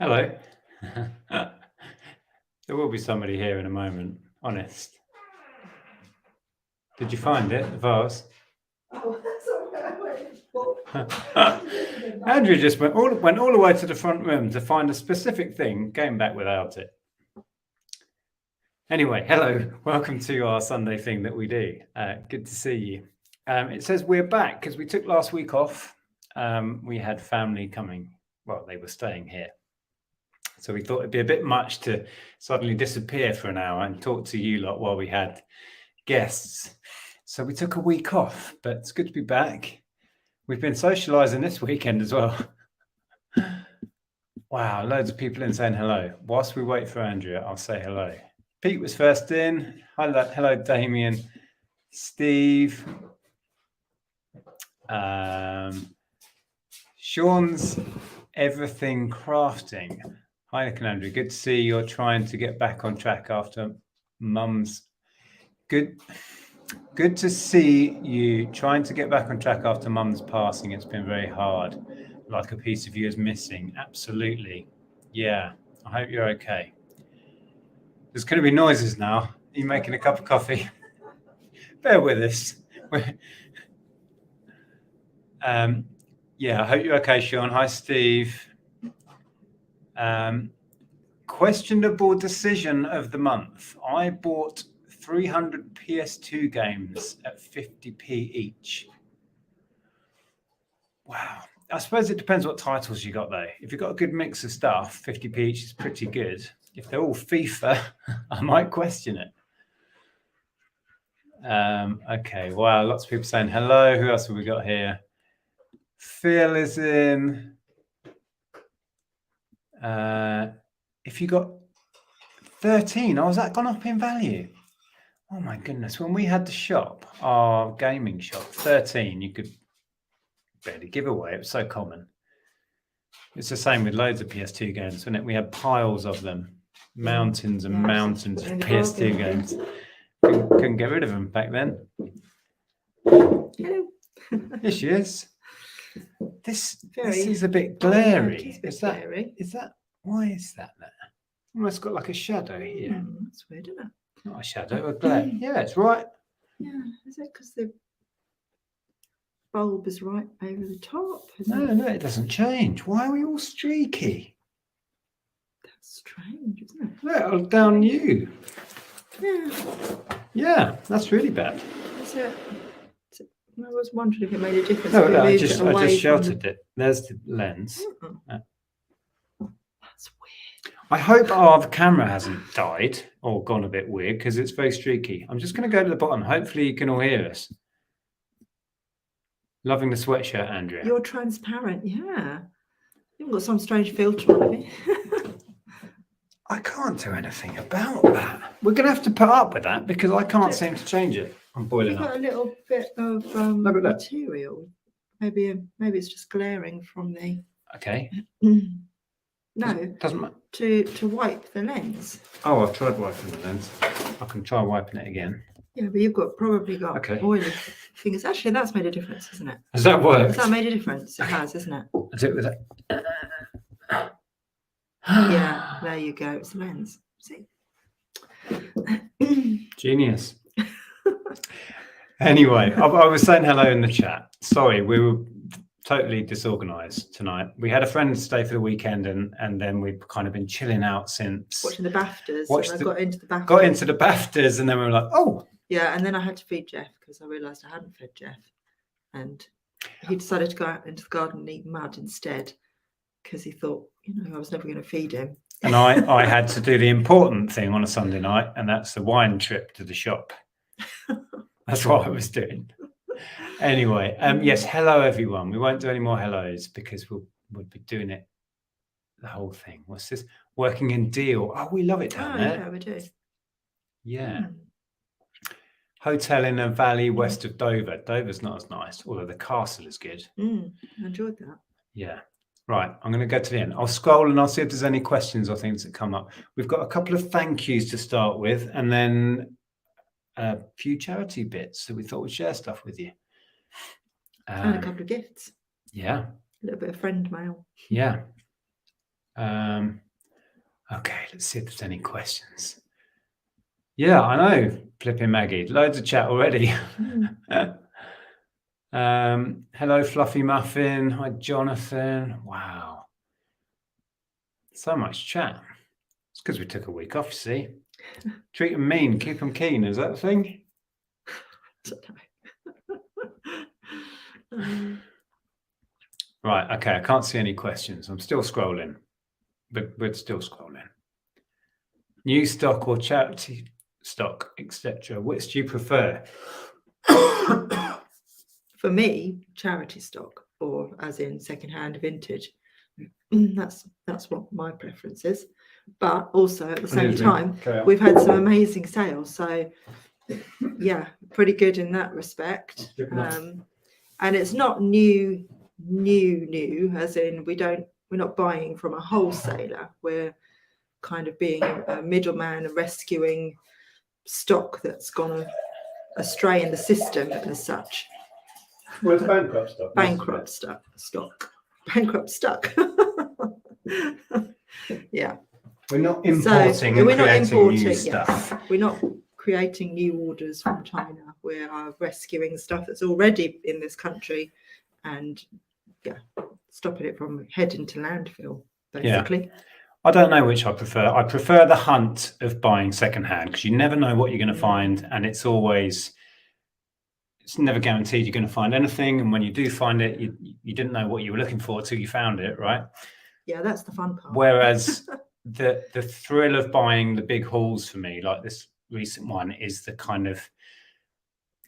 Hello. There will be somebody here in a moment, honest. Did you find it, the vase? Oh, that's all right. Andrea just went all the way to the front room to find a specific thing, came back without it. Anyway, hello. Welcome to our Sunday thing that we do. Good to see you. It says we're back because we took last week off. We had family coming. Well, they were staying here. So we thought it'd be a bit much to suddenly disappear for an hour and talk to you lot while we had guests. So we took a week off, but it's good to be back. We've been socializing this weekend as well. Wow, loads of people in saying hello. Whilst we wait for Andrea, I'll say hello. Pete was first in. Hello, Damien. Steve. Sean's Everything Crafting. Hi, Nick and Andrew. Good to see you're trying to get back on track after Mum's. Good to see you trying to get back on track after Mum's passing. It's been very hard. Like a piece of you is missing. Absolutely. Yeah. I hope you're okay. There's going to be noises now. Are you making a cup of coffee? Bear with us. Yeah, I hope you're okay, Sean. Hi, Steve. Questionable decision of the month. I bought 300 PS2 games at 50p each. Wow. I suppose it depends what titles you got, though. If you've got a good mix of stuff, 50p each is pretty good. If they're all FIFA, I might question it. Okay, wow, lots of people saying hello. Who else have we got here? Phil is in. If you got 13, has that gone up in value? Oh my goodness, when we had the shop, our gaming shop, 13, you could barely give away. It was so common. It's the same with loads of PS2 games, wasn't it? We had piles of them, mountains and mountains of PS2 games. Couldn't get rid of them back then. Hello. Here she is. This is a bit glary. Is that why is that there? Almost got like a shadow here. That's weird, isn't it? Not a shadow, a glare. Yeah, it's right. Yeah, is it because the bulb is right over the top? No, it doesn't change. Why are we all streaky? That's strange, isn't it? Look, down you. Yeah. Yeah, that's really bad. Is it? I was wondering if it made a difference. No, I just sheltered it. There's the lens. That's weird. I hope our camera hasn't died or gone a bit weird because it's very streaky. I'm just going to go to the bottom. Hopefully you can all hear us. Loving the sweatshirt, Andrea. You're transparent, yeah. You've got some strange filter on it. I can't do anything about that. We're going to have to put up with that because I can't seem to change it. I'm boiling up. Got a little bit of material. Maybe it's just glaring from the. Okay. No. Doesn't matter. To wipe the lens. Oh, I've tried wiping the lens. I can try wiping it again. Yeah, but you've probably got oily fingers. Actually, that's made a difference, hasn't it? Has that worked? Has that made a difference? It has, isn't it? Is it with that? Yeah, there you go. It's the lens. See? Genius. Anyway, I was saying hello in the chat. Sorry, we were totally disorganized tonight. We had a friend stay for the weekend and then we've kind of been chilling out since. Watching the BAFTAs. Got into the BAFTAs. Got into the BAFTAs and then we were like, oh. Yeah, and then I had to feed Jeff because I realised I hadn't fed Jeff. And he decided to go out into the garden and eat mud instead because he thought, I was never going to feed him. And I had to do the important thing on a Sunday night, and that's the wine trip to the shop. That's what I was doing. Anyway, yes, hello everyone. We won't do any more hellos because we'll be doing it, the whole thing. What's this? Working in Deal. Oh, we love it down there. Yeah, we do. Yeah. Hotel in a valley west of Dover. Dover's not as nice, although the castle is good. I enjoyed that. Yeah. Right, I'm going to go to the end. I'll scroll and I'll see if there's any questions or things that come up. We've got a couple of thank yous to start with, and then a few charity bits. So we thought we'd share stuff with you. And a couple of gifts. Yeah. A little bit of friend mail. Yeah. Okay, let's see if there's any questions. Yeah, I know, flipping Maggie. Loads of chat already. Hello, Fluffy Muffin. Hi, Jonathan. Wow. So much chat. It's because we took a week off, you see. Treat them mean, keep them keen. Is that the thing? Right, okay, I can't see any questions. I'm still scrolling, but we're still scrolling. New stock or charity stock, etc. Which do you prefer? For me, charity stock, or as in secondhand vintage. That's what my preference is. But also at the same time, we've had some amazing sales. So yeah, pretty good in that respect. And it's not new, as in we're not buying from a wholesaler. We're kind of being a middleman and rescuing stock that's gone astray in the system as such. Well, it's bankrupt stock. Bankrupt stock. Yeah. We're not importing new stuff. We're not creating new orders from China. We are rescuing stuff that's already in this country and stopping it from heading to landfill, basically. Yeah. I don't know which I prefer. I prefer the hunt of buying secondhand because you never know what you're going to find, and it's never guaranteed you're going to find anything. And when you do find it, you didn't know what you were looking for till you found it, right? Yeah, that's the fun part. Whereas the thrill of buying the big hauls for me, like this recent one, is the kind of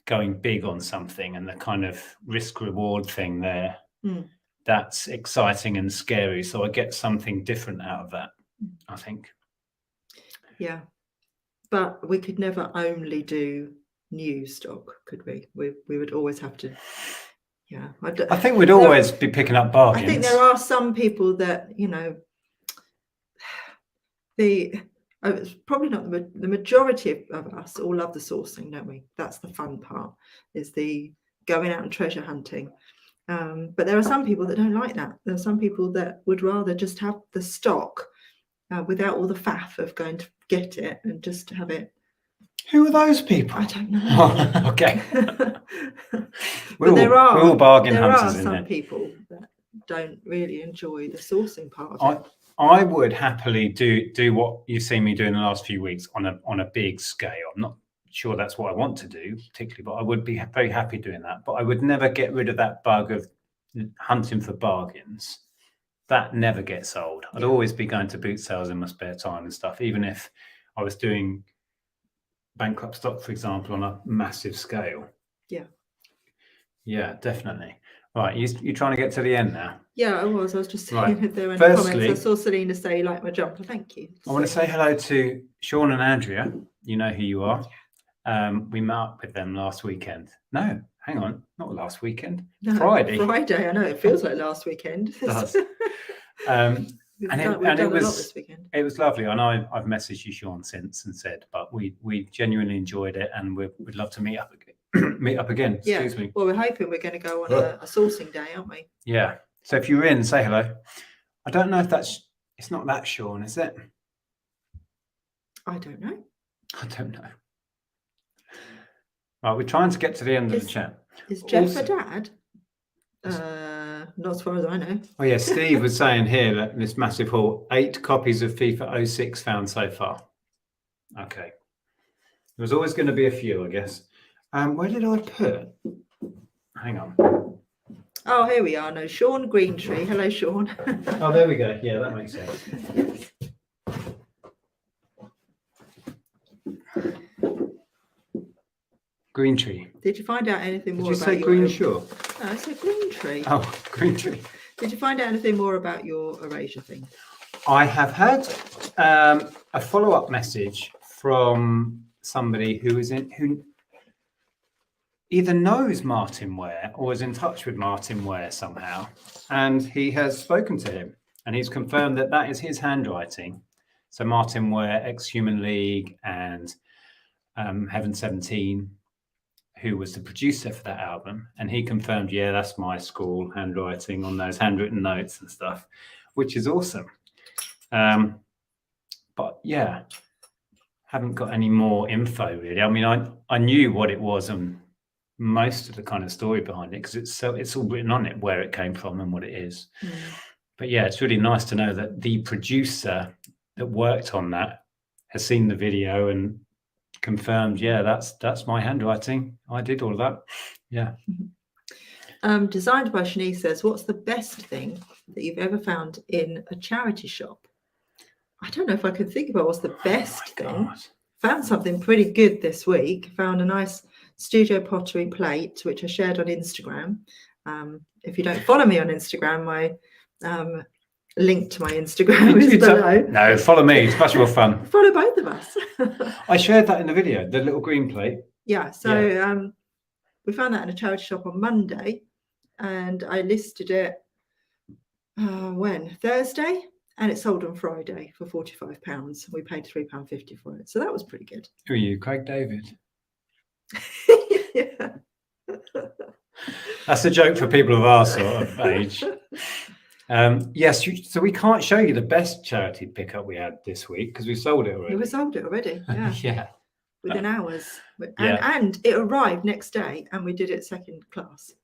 going big on something and the kind of risk reward thing there. That's exciting and scary. So I get something different out of that, I think. Yeah. But we could never only do new stock, could we? We would always have to. Yeah. I think we'd always be picking up bargains. I think there are some people that, it's probably not the majority of us all love the sourcing, don't we? That's the fun part, is the going out and treasure hunting. But there are some people that don't like that. There are some people that would rather just have the stock without all the faff of going to get it and just have it. Who are those people? I don't know. Okay. We're all bargain hunters. There are some people that don't really enjoy the sourcing part of it. I would happily do what you've seen me do in the last few weeks on a big scale. I'm not sure that's what I want to do particularly, but I would be very happy doing that. But I would never get rid of that bug of hunting for bargains. That never gets old. I'd always be going to boot sales in my spare time and stuff, even if I was doing bankrupt stock, for example, on a massive scale. Yeah, definitely. Right, you're trying to get to the end now. Yeah, I was just saying if there were any comments. I saw Selena say you like my jumper. Thank you. I want to say hello to Sean and Andrea. You know who you are. We met up with them last weekend. No, hang on, not last weekend. No, Friday. I know, it feels like last weekend. It does. We've done a lot this weekend. It was lovely. I know I've messaged you, Sean, since and said, but we genuinely enjoyed it, and we'd love to meet up again. Excuse me. Well, we're hoping we're going to go on a sourcing day, aren't we? Yeah. So if you're in, say hello. I don't know if it's not that Sean, is it? I don't know. Right, we're trying to get to the end of the chat. Is Jeff a dad? Not as far as I know. Oh yeah, Steve was saying here that this massive haul, 8 copies of FIFA 06 found so far. Okay. There was always going to be a few, I guess. Where did I put? Hang on. Oh, here we are. No, Sean Greentree. Hello, Sean. Oh, there we go. Yeah, that makes sense. Yes. Greentree. Did you find out anything more about your... Did you say Greenshaw? No, I said Greentree. Oh, Greentree. Did you find out anything more about your erasure thing? I have had a follow-up message from somebody who either knows Martin Ware or is in touch with Martin Ware somehow, and he has spoken to him, and he's confirmed that is his handwriting. So Martin Ware, ex-Human League, and Heaven 17, who was the producer for that album, and he confirmed, that's my school handwriting on those handwritten notes and stuff, which is awesome. But yeah, haven't got any more info really. I mean, I knew what it was and most of the kind of story behind it, because it's all written on it, where it came from and what it is. But yeah, it's really nice to know that the producer that worked on that has seen the video and confirmed, yeah, that's my handwriting. I did all of that. Yeah. Designed by Shanice says, what's the best thing that you've ever found in a charity shop? I don't know if I can think about what's the best thing. God. Found something pretty good this week. Found a nice studio pottery plate, which I shared on Instagram. If you don't follow me on Instagram, my link to my Instagram is below. No, follow me. It's much more fun. Follow both of us. I shared that in the video, the little green plate. Yeah. So we found that in a charity shop on Monday, and I listed it Thursday, and it sold on Friday for £45. We paid £3.50 for it, so that was pretty good. Who are you, Craig David? Yeah. That's a joke for people of our sort of age. Yes, so we can't show you the best charity pickup we had this week because we sold it already. We sold it already, yeah. Yeah. Within hours. And it arrived next day, and we did it second class.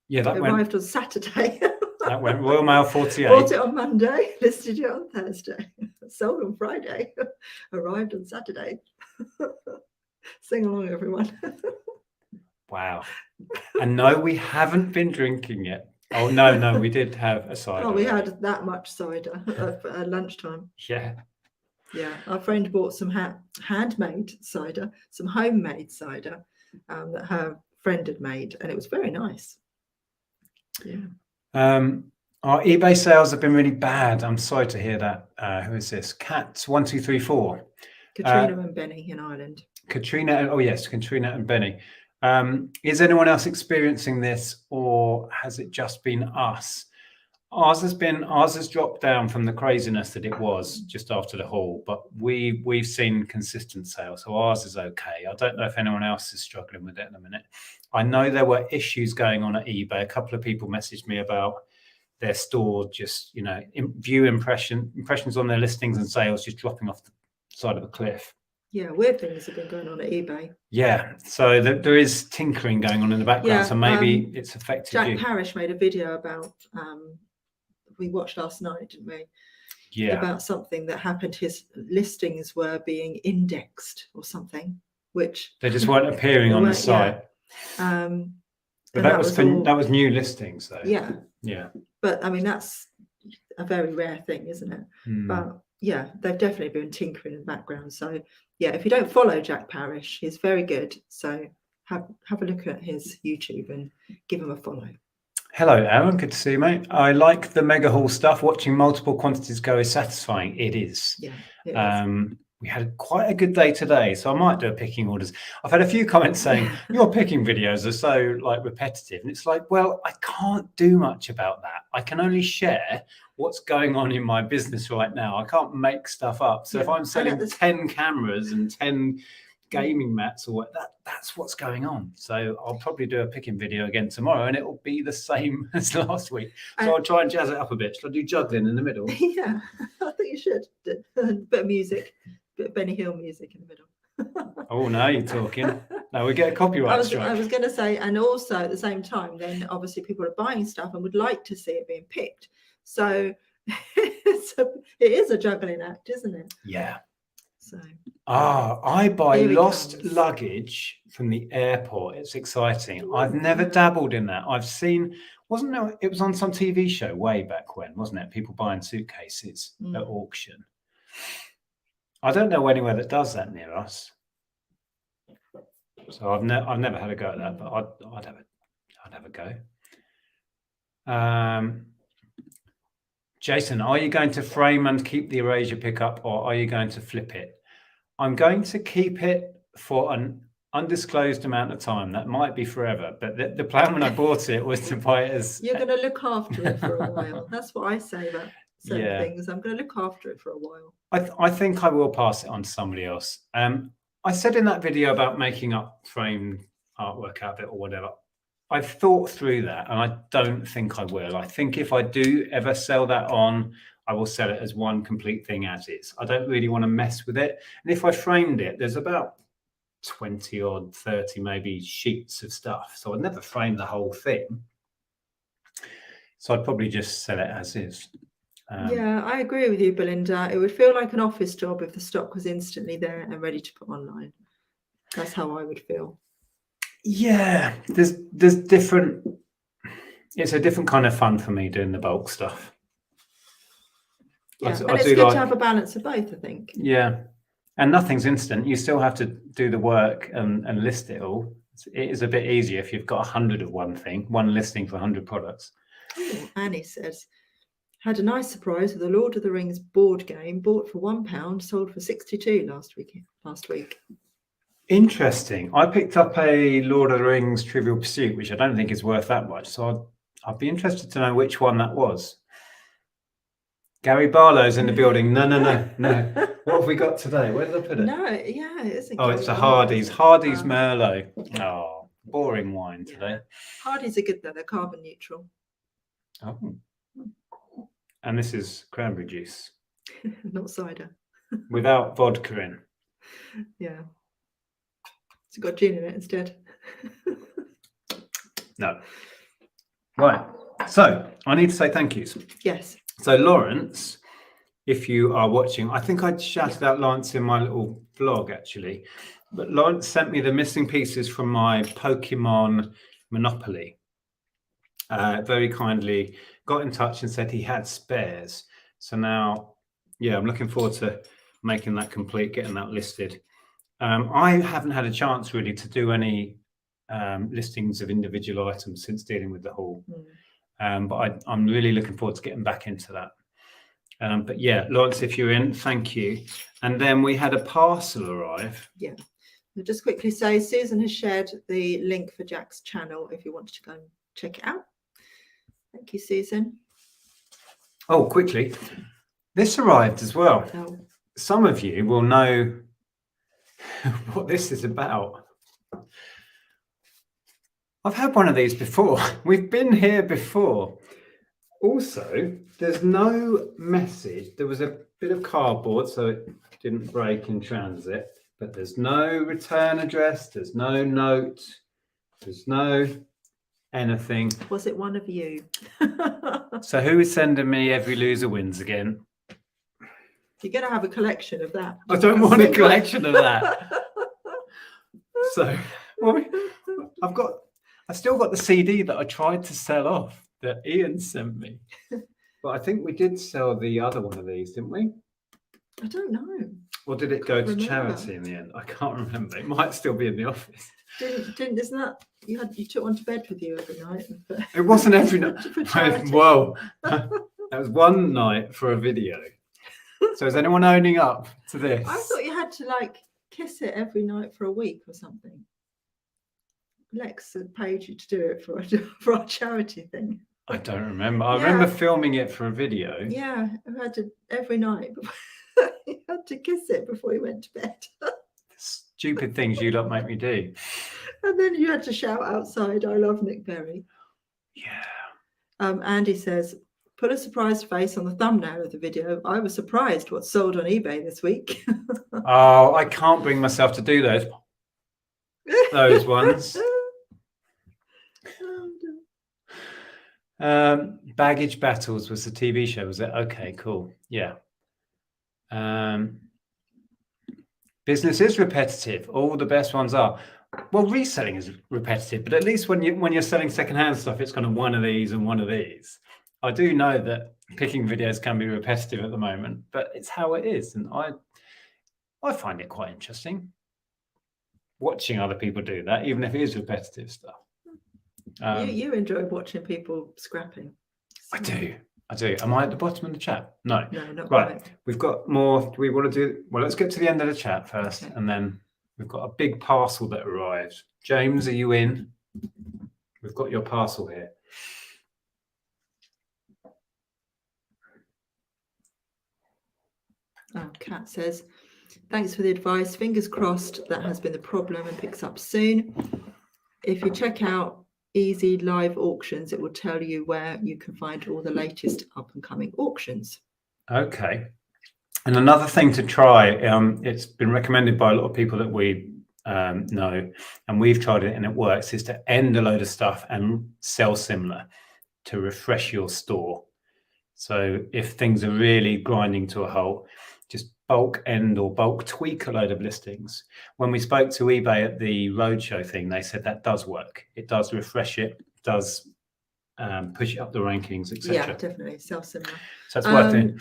Yeah, that arrived on Saturday. That went Royal Mail 48. Bought it on Monday, listed it on Thursday, sold on Friday, arrived on Saturday. Sing along, everyone. Wow. And no, we haven't been drinking yet. Oh, no, we did have a cider. Oh, we had that much cider at lunchtime. Yeah. Yeah, our friend bought some handmade cider, some homemade cider that her friend had made, and it was very nice. Yeah. Our eBay sales have been really bad. I'm sorry to hear that. Who is this? Cat1234. Katrina and Benny in Ireland. Katrina. Oh yes, Katrina and Benny. Is anyone else experiencing this, or has it just been us? Ours has dropped down from the craziness that it was just after the haul, but we've seen consistent sales, so ours is okay. I don't know if anyone else is struggling with it in a minute. I know there were issues going on at eBay. A couple of people messaged me about their store just, view impressions on their listings and sales just dropping off the side of a cliff. Yeah, weird things have been going on at eBay. Yeah, so there is tinkering going on in the background, so maybe it's affected you. Jack Parrish made a video about, we watched last night, didn't we? Yeah. About something that happened. His listings were being indexed or something, which they just weren't appearing on the site. Yeah. But that was new listings, though. Yeah. Yeah. But I mean, that's a very rare thing, isn't it? But yeah, they've definitely been tinkering in the background. So yeah, if you don't follow Jack Parrish, he's very good. So have a look at his YouTube and give him a follow. Hello, Aaron. Good to see you, mate. I like the mega haul stuff. Watching multiple quantities go is satisfying. It is. Yeah. It is. We had quite a good day today, so I might do a picking orders. I've had a few comments saying your picking videos are so repetitive, and it's like, well, I can't do much about that. I can only share what's going on in my business right now. I can't make stuff up. So if I'm selling 10 cameras and 10 gaming mats or what, that's what's going on. So I'll probably do a picking video again tomorrow, and it will be the same as last week. So I'll try and jazz it up a bit. Shall I do juggling in the middle? Yeah, I think you should. A bit of music. Bit of Benny Hill music in the middle. Oh, now you're talking. No, we get a copyright strike. I was going to say, and also at the same time, then obviously people are buying stuff and would like to see it being picked. So it is a juggling act, isn't it? Yeah. So. I buy lost luggage from the airport. It's exciting. I've never dabbled in that. I've seen, it was on some TV show way back when, wasn't it? People buying suitcases at auction. I don't know anywhere that does that near us, so I've never had a go at that, but I'd have a go. Jason, are you going to frame and keep the erasure pickup, or are you going to flip it? I'm going to keep it for an undisclosed amount of time. That might be forever, but the plan when I bought it was to buy it as... You're going to look after it for a while. That's what I say about certain things. I'm going to look after it for a while. I think I will pass it on to somebody else. I said in that video about making up framed artwork out of it or whatever, I've thought through that, and I don't think I will. I think if I do ever sell that on, I will sell it as one complete thing as is. I don't really want to mess with it. And if I framed it, there's about 20 or 30 maybe sheets of stuff. So I'd never frame the whole thing. So I'd probably just sell it as is. Yeah, I agree with you, Belinda. It would feel like an office job if the stock was instantly there and ready to put online. That's how I would feel. Yeah, there's different. It's a different kind of fun for me doing the bulk stuff. Yeah, and it's good to have a balance of both, I think. Yeah, and nothing's instant. You still have to do the work and list it all. It is a bit easier if you've got 100 of one thing, one listing for 100 products. Oh, Annie says, had a nice surprise with the Lord of the Rings board game, bought for £1, sold for 62 last week. Interesting. I picked up a Lord of the Rings Trivial Pursuit, which I don't think is worth that much. So I'd be interested to know which one that was. Gary Barlow's in the building. No. What have we got today? Where did I put it? No, yeah, it isn't. Oh, it's a Hardy's. Hardy's Merlot. Oh, boring wine today. Yeah. Hardy's are good though. They're carbon neutral. Oh. And this is cranberry juice. Not cider. Without vodka in. Yeah. It's got gin in it instead. No. Right. So I need to say thank yous. Yes. So Lawrence, if you are watching, I think I shouted out Lawrence in my little vlog actually, but Lawrence sent me the missing pieces from my Pokemon Monopoly. Very kindly got in touch and said he had spares. So now, yeah, I'm looking forward to making that complete, getting that listed. I haven't had a chance really to do any listings of individual items since dealing with the haul. But I'm really looking forward to getting back into that. But yeah, Lawrence, if you're in, thank you. And then we had a parcel arrive. Yeah. I'll just quickly say, Susan has shared the link for Jack's channel if you wanted to go and check it out. Thank you, Susan. Oh, quickly. This arrived as well. Oh. Some of you will know what this is about. I've had one of these before. We've been here before. Also, there's no message. There was a bit of cardboard, so it didn't break in transit, but there's no return address. There's no note. There's no anything. Was it one of you? So who is sending me Every Loser Wins again? You're going to have a collection of that. I don't want a collection of that. So, well, I've still got the CD that I tried to sell off that Ian sent me. But I think we did sell the other one of these, didn't we? I don't know. Or did it go to charity in the end? I can't remember. It might still be in the office. Isn't that you took one to bed with you every night? It wasn't every night. Whoa. That was one night for a video. So is anyone owning up to this? I thought you had to like kiss it every night for a week or something. Lex had paid you to do it for our charity thing. I don't remember. I remember filming it for a video. Yeah, I had to every night. You had to kiss it before you went to bed. Stupid things you don't make me do. And then you had to shout outside, "I love Nick Berry." Yeah. Andy says, put a surprised face on the thumbnail of the video. I was surprised what's sold on eBay this week. Oh, I can't bring myself to do those ones. Baggage Battles was the TV show, was it? Okay, cool. Yeah. Business is repetitive. All the best ones are. Well, reselling is repetitive, but at least when you're selling secondhand stuff, it's kind of one of these and one of these. I do know that picking videos can be repetitive at the moment, but it's how it is, and I find it quite interesting watching other people do that, even if it is repetitive stuff. You enjoy watching people scrapping. I do. Am I at the bottom of the chat? No, not right. Quite. We've got more. Do we want to do? Well, let's get to the end of the chat first, and then we've got a big parcel that arrived. James, are you in? We've got your parcel here. Kat says, thanks for the advice. Fingers crossed that has been the problem and picks up soon. If you check out Easy Live Auctions, it will tell you where you can find all the latest up and coming auctions. Okay. And another thing to try, it's been recommended by a lot of people that we know, and we've tried it and it works, is to end a load of stuff and sell similar to refresh your store. So if things are really grinding to a halt, just bulk end or bulk tweak a load of listings. When we spoke to eBay at the roadshow thing, they said that does work. It does refresh it, does push it up the rankings, etc. Yeah, definitely. Sell similar. So it's worth it.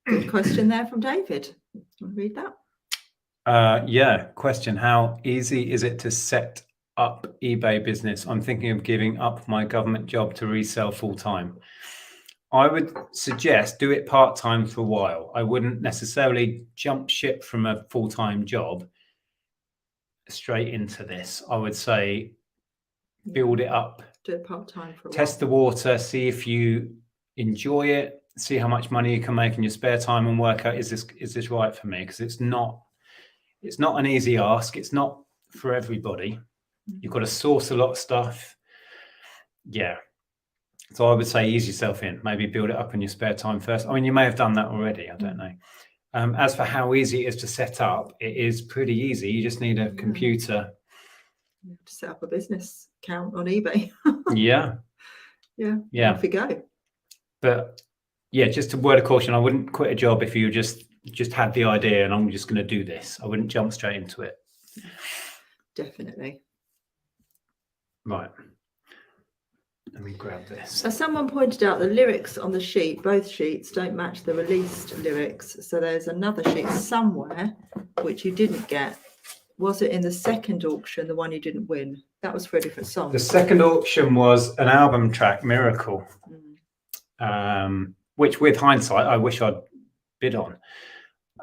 Good question there from David. Want to read that? Yeah. Question: how easy is it to set up eBay business? I'm thinking of giving up my government job to resell full time. I would suggest do it part-time for a while. I wouldn't necessarily jump ship from a full-time job straight into this. I would say build it up. Do it part-time for a while. Test the water, see if you enjoy it, see how much money you can make in your spare time, and work out, is this right for me? Because it's not an easy ask. It's not for everybody. You've got to source a lot of stuff. Yeah. So I would say ease yourself in, maybe build it up in your spare time first. I mean, you may have done that already. I don't know. As for how easy it is to set up, it is pretty easy. You just need a computer. You have to set up a business account on eBay. Yeah. Off you go. But yeah, just a word of caution. I wouldn't quit a job if you just had the idea and I'm just going to do this. I wouldn't jump straight into it. Definitely. Right. Let me grab this. So someone pointed out the lyrics on the sheet, both sheets, don't match the released lyrics. So there's another sheet somewhere which you didn't get. Was it in the second auction, the one you didn't win? That was for a different song. The second auction was an album track, Miracle, which with hindsight, I wish I'd bid on.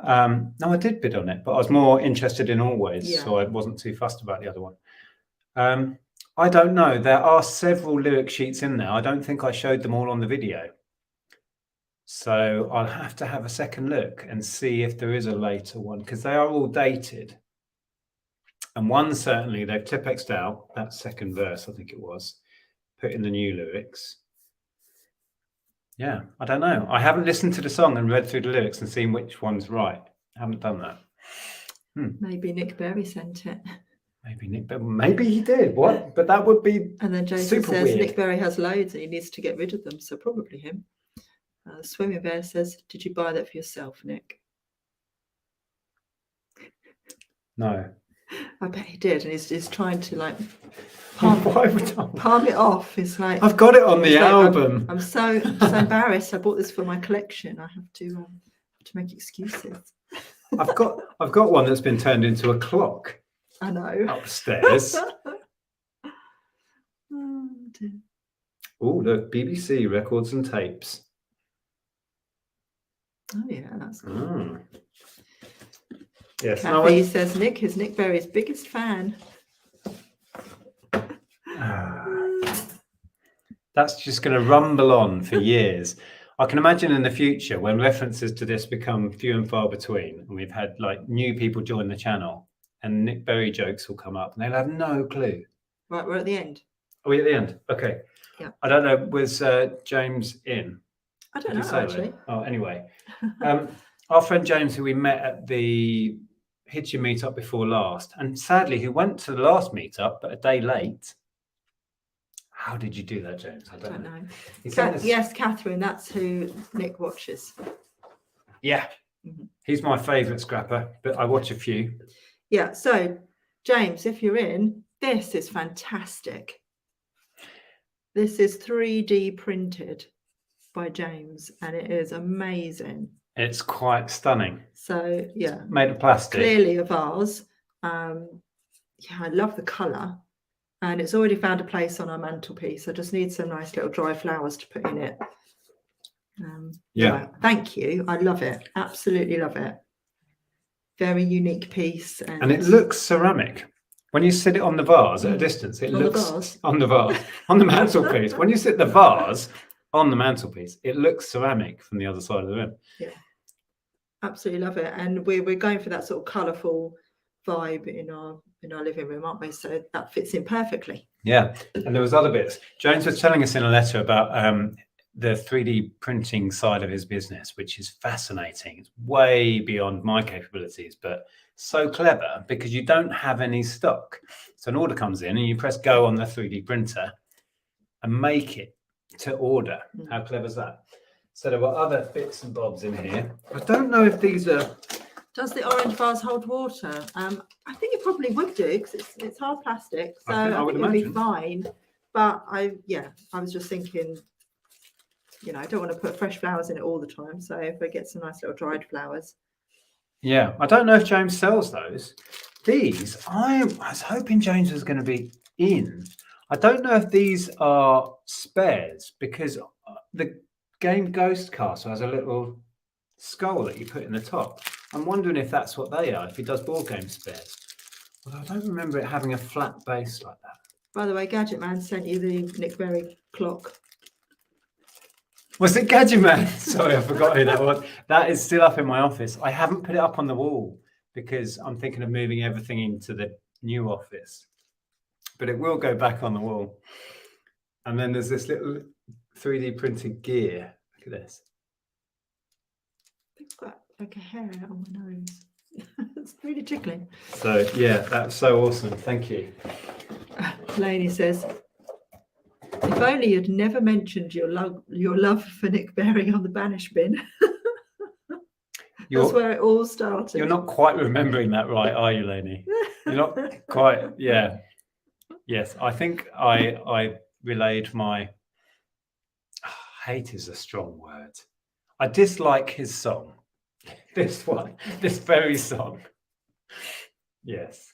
No, I did bid on it, but I was more interested in Always, so I wasn't too fussed about the other one. I don't know. There are several lyric sheets in there. I don't think I showed them all on the video. So I'll have to have a second look and see if there is a later one, because they are all dated. And one certainly, they've Tipexed out, that second verse, I think it was, put in the new lyrics. Yeah, I don't know. I haven't listened to the song and read through the lyrics and seen which one's right. I haven't done that. Maybe Nick Berry sent it. Maybe he did. What? But that would be and then Jason says weird. Nick Berry has loads and he needs to get rid of them, so probably him. Swimming Bear says, did you buy that for yourself, Nick? No. I bet he did, and he's trying to like palm it off. It's like, I've got it on the album. I'm so embarrassed. I bought this for my collection. I have to make excuses. I've got one that's been turned into a clock. I know. Upstairs. Oh, look, BBC records and tapes. Oh yeah, that's cool. Yes. Kathy says Nick is Nick Berry's biggest fan. That's just going to rumble on for years. I can imagine in the future when references to this become few and far between, and we've had like new people join the channel, and Nick Berry jokes will come up, and they'll have no clue. Right, we're at the end. Are we at the end? Okay. Yeah. I don't know. Was James in? I don't know actually. Oh, anyway, our friend James, who we met at the Hitchin meetup before last, and sadly who went to the last meetup but a day late. How did you do that, James? I don't know. Yes, Catherine, that's who Nick watches. Yeah. He's my favourite scrapper, but I watch a few. Yeah, so James, if you're in, this is fantastic. This is 3D printed by James, and it is amazing. It's quite stunning. So yeah, made of plastic. Clearly a vase. Yeah, I love the colour, and it's already found a place on our mantelpiece. I just need some nice little dry flowers to put in it. Yeah, thank you. I love it. Absolutely love it. Very unique piece, and it looks ceramic. When you sit it on the vase at a distance, it looks on the vase on the mantelpiece. When you sit the vase on the mantelpiece, it looks ceramic from the other side of the room. Yeah, absolutely love it. And we're going for that sort of colourful vibe in our living room, aren't we? So that fits in perfectly. Yeah, and there was other bits. James was telling us in a letter about the 3D printing side of his business, which is fascinating. It's way beyond my capabilities, but so clever because you don't have any stock. So an order comes in and you press go on the 3D printer and make it to order. How clever is that? So there were other bits and bobs in here. I don't know if these are... Does the orange vase hold water? I think it probably would do because it's hard plastic, so I think it'll be fine. But I was just thinking, you know, I don't want to put fresh flowers in it all the time. So if I get some nice little dried flowers. Yeah, I don't know if James sells those. These, I was hoping James was going to be in. I don't know if these are spares because the game Ghost Castle has a little skull that you put in the top. I'm wondering if that's what they are, if he does board game spares. Although I don't remember it having a flat base like that. By the way, Gadget Man sent you the Nick Berry clock. Was it Gadget Man? Sorry, I forgot who that was. That is still up in my office. I haven't put it up on the wall because I'm thinking of moving everything into the new office. But it will go back on the wall. And then there's this little 3D printed gear. Look at this. It's got like a hair out on my nose. It's really tickling. So yeah, that's so awesome. Thank you. Lainey says, if only you'd never mentioned your love for Nick Berry on the banish bin. That's where it all started. You're not quite remembering that right, are you, Lainey? You're not quite, yeah. Yes, I think I relayed my... hate is a strong word. I dislike his song. This one, this very song. Yes.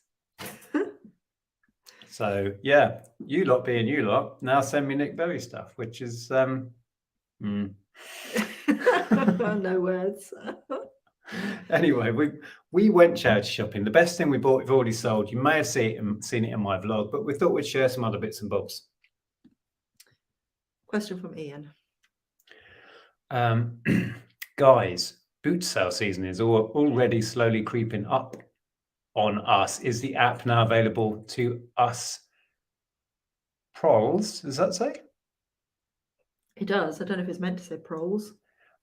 So yeah, you lot being you lot, now send me Nick Berry stuff, which is no words. Anyway, we went charity shopping. The best thing we bought, we've already sold. You may have seen it in my vlog, but we thought we'd share some other bits and bobs. Question from Ian. Guys, boot sale season is already slowly creeping up on us. Is the app now available to us proles? Does that say? It does. I don't know if it's meant to say proles.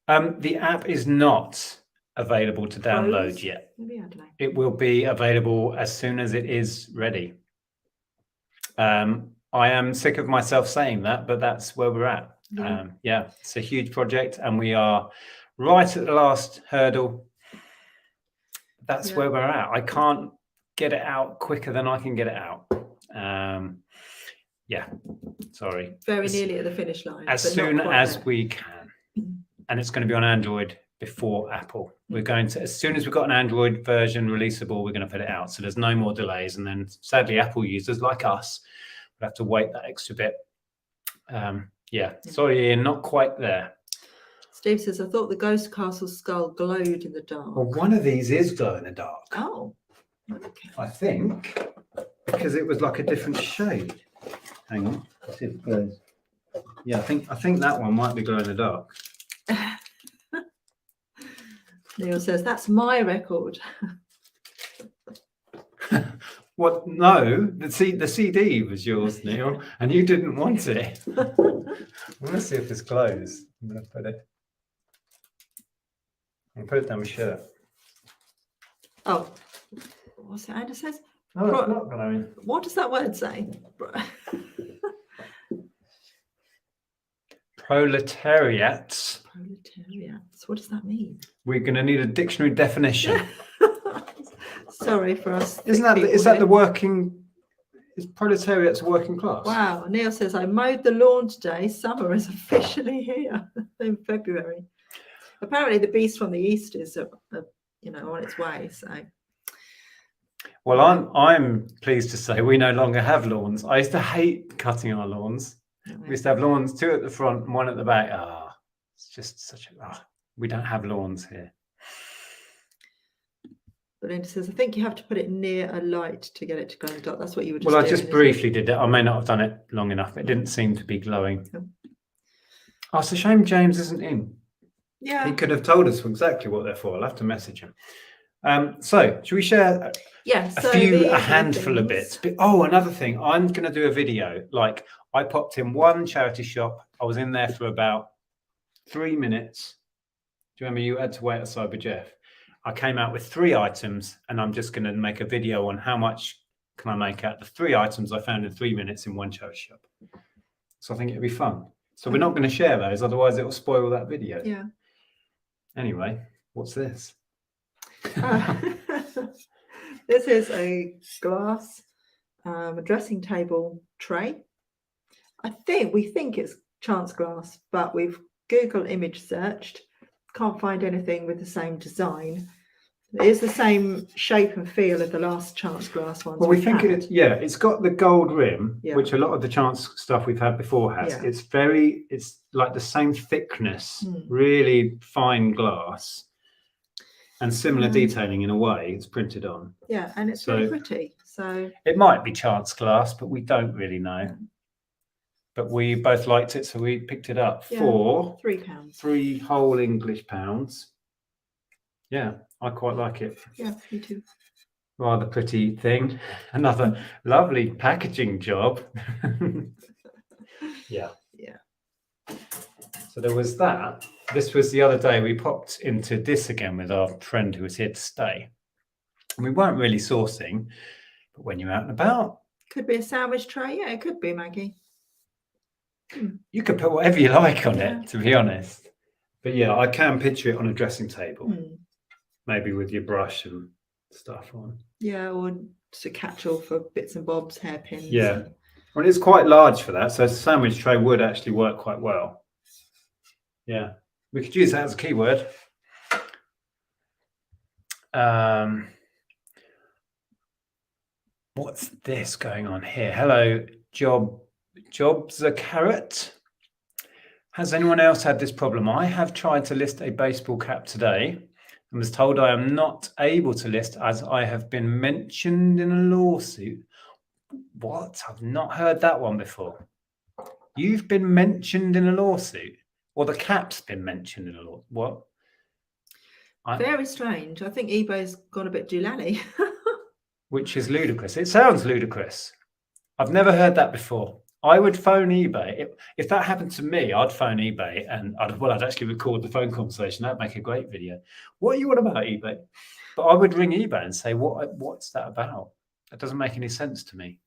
The app is not available to download yet. Maybe, I don't know. It will be available as soon as it is ready. I am sick of myself saying that, but that's where we're at. Yeah, it's a huge project and we are right at the last hurdle. That's where we're at. I can't get it out quicker than I can get it out. Yeah, sorry. Very nearly at the finish line. As soon as we can. And it's going to be on Android before Apple. We're going to, as soon as we've got an Android version releasable, we're going to put it out. So there's no more delays. And then sadly, Apple users like us will have to wait that extra bit. Yeah, sorry, Ian, not quite there. Steve says, I thought the Ghost Castle skull glowed in the dark. Well, one of these is glow in the dark. Oh, okay. I think, because it was like a different shade. Hang on, let's see if it glows. Yeah, I think that one might be glow in the dark. Neil says, that's my record. What? No, the CD was yours, Neil, and you didn't want it. Let's see if this glows. I'm going to put it down my shirt. Oh, what's it Andy says? No, it's not glowing. What does that word say? Proletariats. Proletariats. What does that mean? We're going to need a dictionary definition. Sorry for us. Is that the working? Is proletariats a working class? Wow. Neil says, I mowed the lawn today. Summer is officially here in February. Apparently, the beast from the east is, on its way. So. Well, I'm pleased to say we no longer have lawns. I used to hate cutting our lawns. We used to have lawns, 2 at the front and 1 at the back. It's just such a... we don't have lawns here. Belinda says, I think you have to put it near a light to get it to glow in the dark. That's what you were just doing. Well, I just briefly did it. I may not have done it long enough. It didn't seem to be glowing. Oh, it's a shame James isn't in. Yeah. He could have told us exactly what they're for. I'll have to message him. So, should we share a handful of bits? Oh, another thing. I'm going to do a video. Like, I popped in one charity shop. I was in there for about 3 minutes. Do you remember you had to wait outside with Jeff? I came out with 3 items, and I'm just going to make a video on how much can I make out the 3 items I found in 3 minutes in one charity shop. So I think it'd be fun. So we're not going to share those, otherwise it will spoil that video. Yeah. Anyway, what's this? This is a glass a dressing table tray. We think it's chance glass, but we've Google image searched, can't find anything with the same design. It is the same shape and feel of the last chance glass ones. Well, we think it's got the gold rim, which a lot of the chance stuff we've had before has. Yeah. It's like the same thickness, really fine glass, and similar detailing in a way. It's printed on. Yeah, and it's really pretty. So it might be chance glass, but we don't really know. Yeah. But we both liked it, so we picked it up for £3. 3 whole English pounds. Yeah, I quite like it. Yeah, me too. Rather pretty thing. Another lovely packaging job. Yeah. So there was that. This was the other day. We popped into this again with our friend who was here to stay. And we weren't really sourcing, but when you're out and about. Could be a sandwich tray. Yeah, it could be, Maggie. You could put whatever you like on it, to be honest. But yeah, I can picture it on a dressing table. Maybe with your brush and stuff on. Yeah, or just a catch-all for bits and bobs, hairpins. Yeah. Well, it's quite large for that, so a sandwich tray would actually work quite well. Yeah. We could use that as a keyword. What's this going on here? Hello, Job's a carrot. Has anyone else had this problem? I have tried to list a baseball cap today and was told I am not able to list as I have been mentioned in a lawsuit. What? I've not heard that one before. You've been mentioned in a lawsuit? Or the cap's been mentioned in a lawsuit? What? Very strange. I think eBay's gone a bit doolally. Which is ludicrous. It sounds ludicrous. I've never heard that before. I would phone eBay. If that happened to me, I'd phone eBay and I'd actually record the phone conversation. That'd make a great video. What are you on about, eBay? But I would ring eBay and say, what's that about? That doesn't make any sense to me.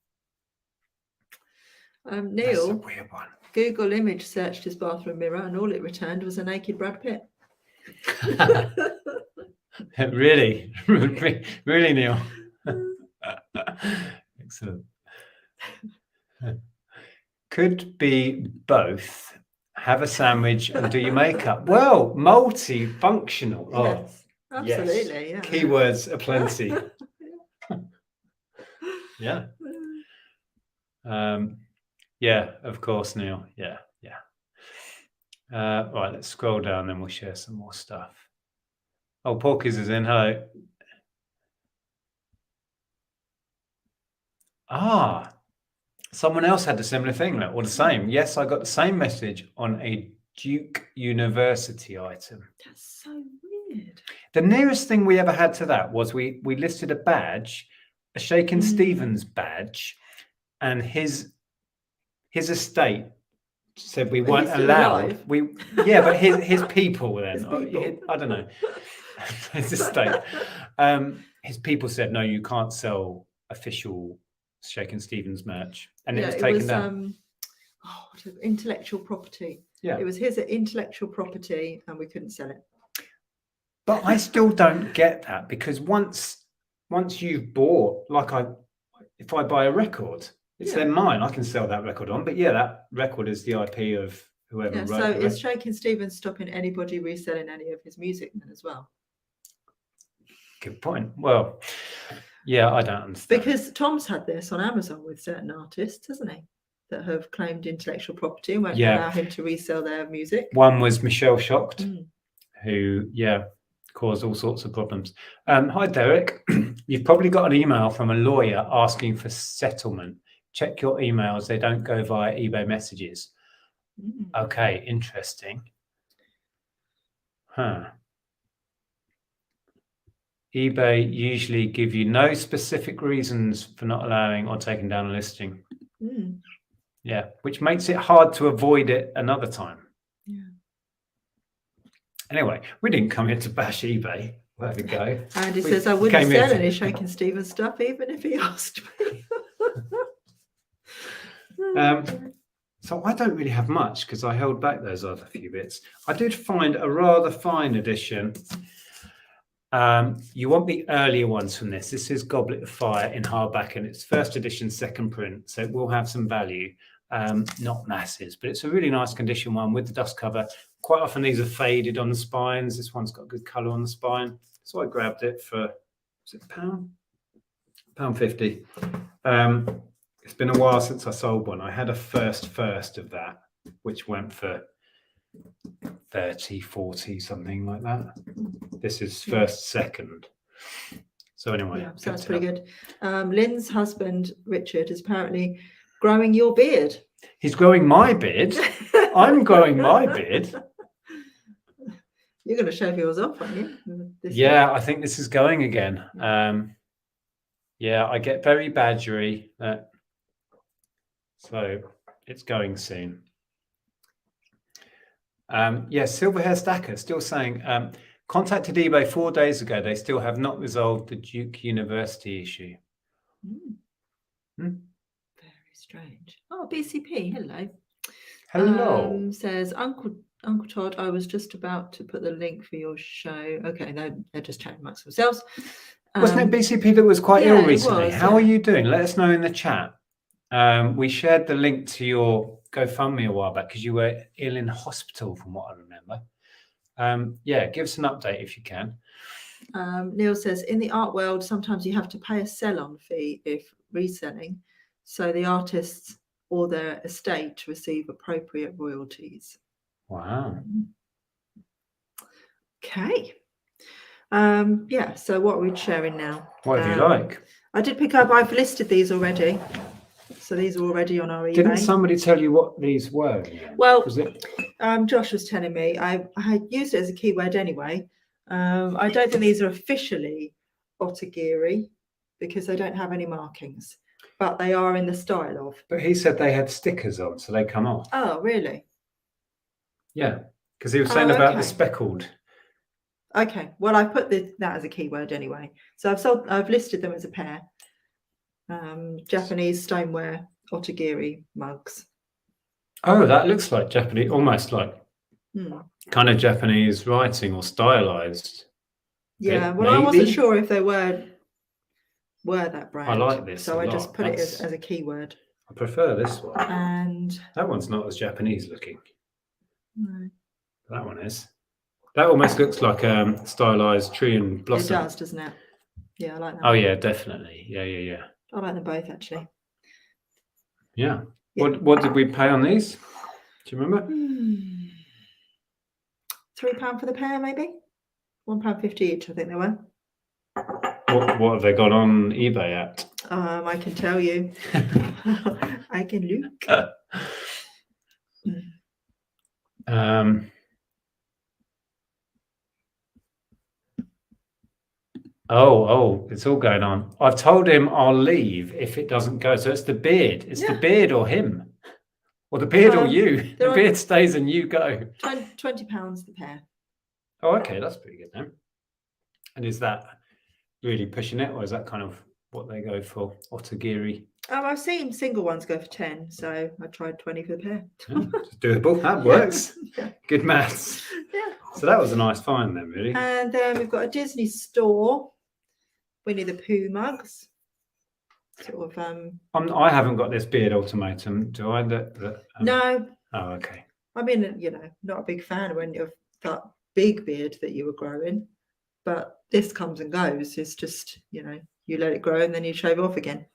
Neil, that's a weird one. Google image searched his bathroom mirror and all it returned was a naked Brad Pitt. Really, Neil. Excellent. Could be both. Have a sandwich and do your makeup. Well, multifunctional. Yes, absolutely. Yes. Yeah. Keywords aplenty. Yeah. Yeah, of course, Neil. Yeah. Right, let's scroll down, then we'll share some more stuff. Oh, Porky's is in. Hello. Someone else had a similar thing, or the same. Yes, I got the same message on a Duke University item. That's so weird. The nearest thing we ever had to that was we listed a badge, a Shakin' Stevens badge, and his estate said we weren't allowed. But his people then. I don't know. His estate. His people said no, you can't sell official Shakin' Stevens merch, and it was taken down. Intellectual property. Yeah, it was his intellectual property, and we couldn't sell it. But I still don't get that, because once you've bought, if I buy a record, it's then mine. I can sell that record on, but that record is the IP of whoever wrote it. So is Shakin' Stevens stopping anybody reselling any of his music then as well? Good point. Well, yeah, I don't understand. Because Tom's had this on Amazon with certain artists, hasn't he? That have claimed intellectual property and won't allow him to resell their music. One was Michelle Shocked, who, caused all sorts of problems. Hi, Derek. You've probably got an email from a lawyer asking for settlement. Check your emails. They don't go via eBay messages. Okay, interesting. eBay usually give you no specific reasons for not allowing or taking down a listing. Yeah, which makes it hard to avoid it another time. Yeah. Anyway, we didn't come here to bash eBay. There we go. And he says, I wouldn't sell any Shakin' Stevens stuff, even if he asked me. So I don't really have much because I held back those other few bits. I did find a rather fine edition. You want the earlier ones from this. This is Goblet of Fire in hardback, and it's first edition, second print, so it will have some value. Not masses, but it's a really nice condition one with the dust cover. Quite often these are faded on the spines. This one's got good colour on the spine, so I grabbed it for, was it £1.50. It's been a while since I sold one. I had a first of that, which went for 30, 40, something like that. This is second. So anyway, yeah, so that's pretty good. Lynn's husband Richard is apparently growing your beard. He's growing my beard. I'm growing my beard. You're going to shave yours off, aren't you? Yeah, I think this is going again. Yeah, I get very badgery. So it's going soon. Yeah, Silver Hair Stacker still saying, contacted eBay 4 days ago. They still have not resolved the Duke University issue. Very strange. Oh, BCP, hello. Hello. Says Uncle Todd, I was just about to put the link for your show. Okay, they're just chatting amongst themselves. Wasn't it BCP that was quite ill recently? How are you doing? Let us know in the chat. We shared the link to your GoFundMe a while back because you were ill in hospital, from what I remember. Yeah, give us an update if you can. Neil says, in the art world, sometimes you have to pay a sell-on fee if reselling, so the artists or their estate receive appropriate royalties. Wow. Okay. Yeah, so what are we sharing now? What do you like? I did pick up, I've listed these already. So these are already on our eBay. Didn't somebody tell you what these were? Well, Josh was telling me, I used it as a keyword anyway. I don't think these are officially Otagiri because they don't have any markings, but they are in the style of. But he said they had stickers on, so they come off. Oh, really? Yeah, because he was saying about the speckled. Okay, well, I put that as a keyword anyway. So I've listed them as a pair. Japanese stoneware Otagiri mugs. Oh, that looks like Japanese, almost like kind of Japanese writing or stylized. Yeah, well, maybe. I wasn't sure if they were that brand. I like this. So I just put it as a keyword. I prefer this one. And that one's not as Japanese looking. No. That one is. That almost looks like stylized tree and blossom. It does, doesn't it? Yeah, I like that. Oh yeah, definitely. Yeah. I like them both actually. Yeah. What did we pay on these? Do you remember? £3 for the pair, maybe. £1.50 each, I think they were. What have they got on eBay at? I can tell you. I can look. Oh, it's all going on. I've told him I'll leave if it doesn't go. So it's the beard. It's the beard or him. Or the beard or you. The beard stays and you go. £20 the pair. Oh, okay. That's pretty good then. And is that really pushing it, or is that kind of what they go for? Otagiri? I've seen single ones go for 10, so I tried 20 for the pair. It's doable. That works. Yeah. Good maths. Yeah. So that was a nice find then, really. And then we've got a Disney store, Winnie the Pooh mugs. Sort of. I haven't got this beard ultimatum, do I? No. Oh, okay. I mean, not a big fan of that big beard that you were growing, but this comes and goes. It's just, you let it grow and then you shave off again.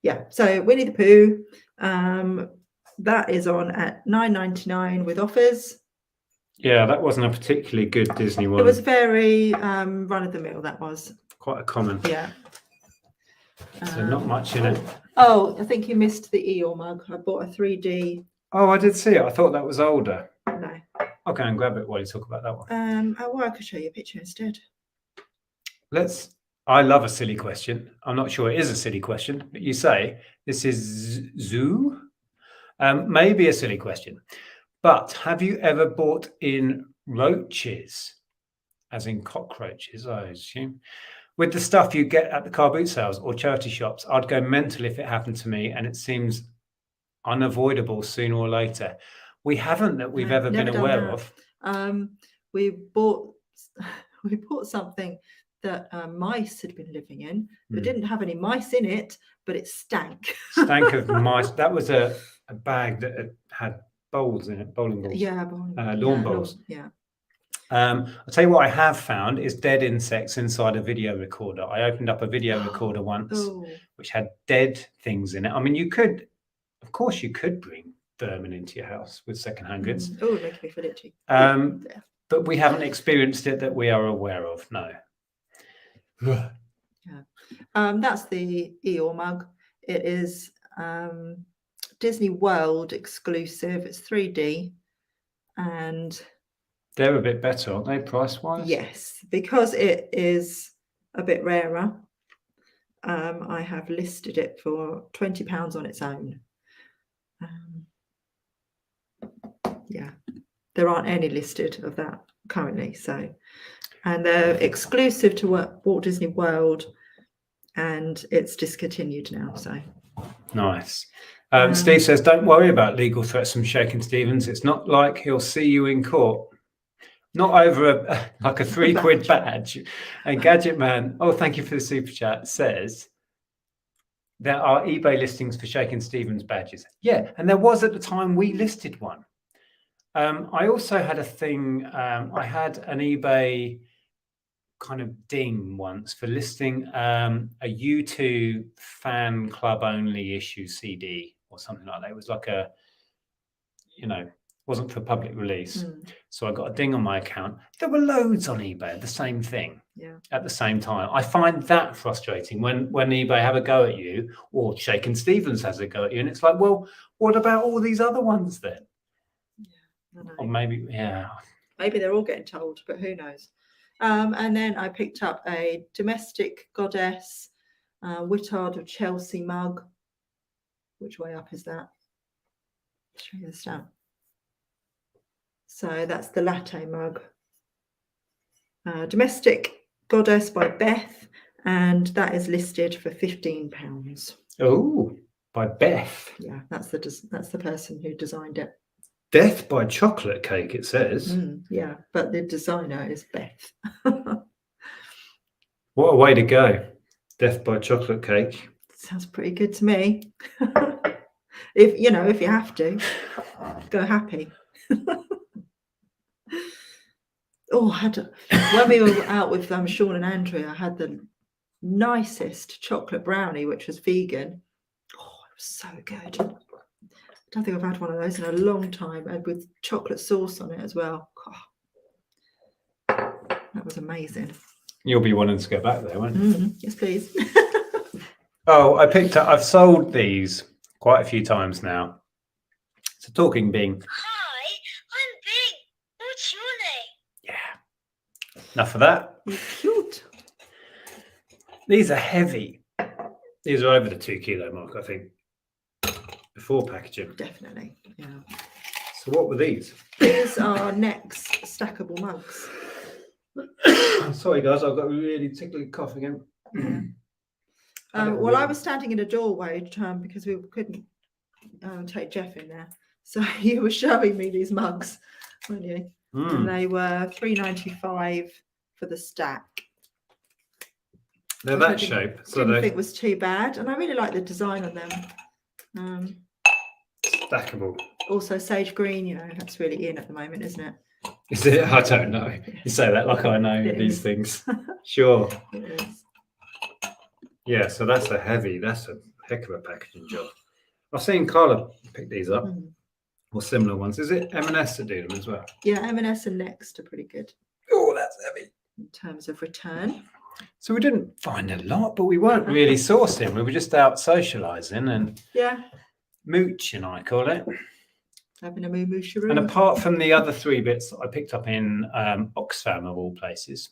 Yeah, so Winnie the Pooh, that is on at $9.99 with offers. Yeah, that wasn't a particularly good Disney one. It was very run of the mill, that was. Quite a common. Yeah. So not much in it. Oh, I think you missed the Eeyore mug. I bought a 3D. Oh, I did see it. I thought that was older. No. Okay, and grab it while you talk about that one. I could show you a picture instead. I love a silly question. I'm not sure it is a silly question, but you say this is zoo. Maybe a silly question, but have you ever bought in roaches, as in cockroaches, I assume, with the stuff you get at the car boot sales or charity shops. I'd go mental if it happened to me, and it seems unavoidable sooner or later. We haven't that we've ever been aware of. We bought something that mice had been living in. It didn't have any mice in it, but it stank. Stank of mice. That was a bag that had bowls in it, bowling balls. Yeah, lawn bowls. Yeah. I'll tell you what I have found is dead insects inside a video recorder. I opened up a video recorder once, which had dead things in it. I mean, of course, you could bring vermin into your house with secondhand goods. Oh, it makes me feel itchy. But we haven't experienced it that we are aware of. No. Yeah. That's the Eeyore mug. It is Disney World exclusive. It's 3D, and they're a bit better, aren't they, price-wise? Yes, because it is a bit rarer. I have listed it for £20 on its own. Yeah, there aren't any listed of that currently. So, and they're exclusive to Walt Disney World, and it's discontinued now. So nice. Steve says, "Don't worry about legal threats from Shakin' Stevens. It's not like he'll see you in court." Not over a £3 badge. And Gadget Man, thank you for the super chat, says there are eBay listings for Shakin' Stevens badges. Yeah, and there was at the time we listed one. I also had a thing, I had an eBay kind of ding once for listing a U2 fan club only issue CD or something like that. It was like wasn't for public release. So I got a ding on my account. There were loads on eBay, the same thing at the same time. I find that frustrating when eBay have a go at you, or Shakin' Stevens has a go at you, and it's like, well, what about all these other ones then? Yeah, or maybe they're all getting told, but who knows. And then I picked up a domestic goddess Whittard of Chelsea mug. Which way up is that? Show you the stamp. So that's the latte mug. Domestic Goddess by Beth, and that is listed for £15. Oh, by Beth. Yeah, that's the person who designed it. Death by Chocolate Cake, it says. Yeah, but the designer is Beth. What a way to go. Death by Chocolate Cake. Sounds pretty good to me. If you have to, go happy. When we were out with Sean and Andrea, I had the nicest chocolate brownie, which was vegan. Oh, it was so good. I don't think I've had one of those in a long time, and with chocolate sauce on it as well. Oh, that was amazing. You'll be wanting to go back there, won't you? Yes, please. I've sold these quite a few times now. So talking Bing. Hi, I'm Bing. What's your name? Yeah. Enough of that. You're cute. These are heavy. These are over the 2 kilo mark, I think. Before packaging. Definitely. Yeah. So what were these? These are Next stackable mugs. Sorry guys, I've got a really tickly cough again. Well, I was standing in a doorway because we couldn't take Jeff in there. So you were showing me these mugs, weren't you? And they were £3.95 for the stack. They're that shape. So I didn't think was too bad. And I really like the design on them. Stackable. Also sage green, that's really in at the moment, isn't it? Is it? I don't know. You say that like I know these things. Sure. It is. Yeah, so that's a heck of a packaging job. I've seen Carla pick these up, or similar ones. Is it M&S that do them as well? Yeah, M&S and Next are pretty good. Oh, that's heavy. In terms of return. So we didn't find a lot, but we weren't really sourcing. We were just out socialising and mooching, I call it. Having a moo-moo-sharoo. And apart from the other 3 bits that I picked up in Oxfam of all places,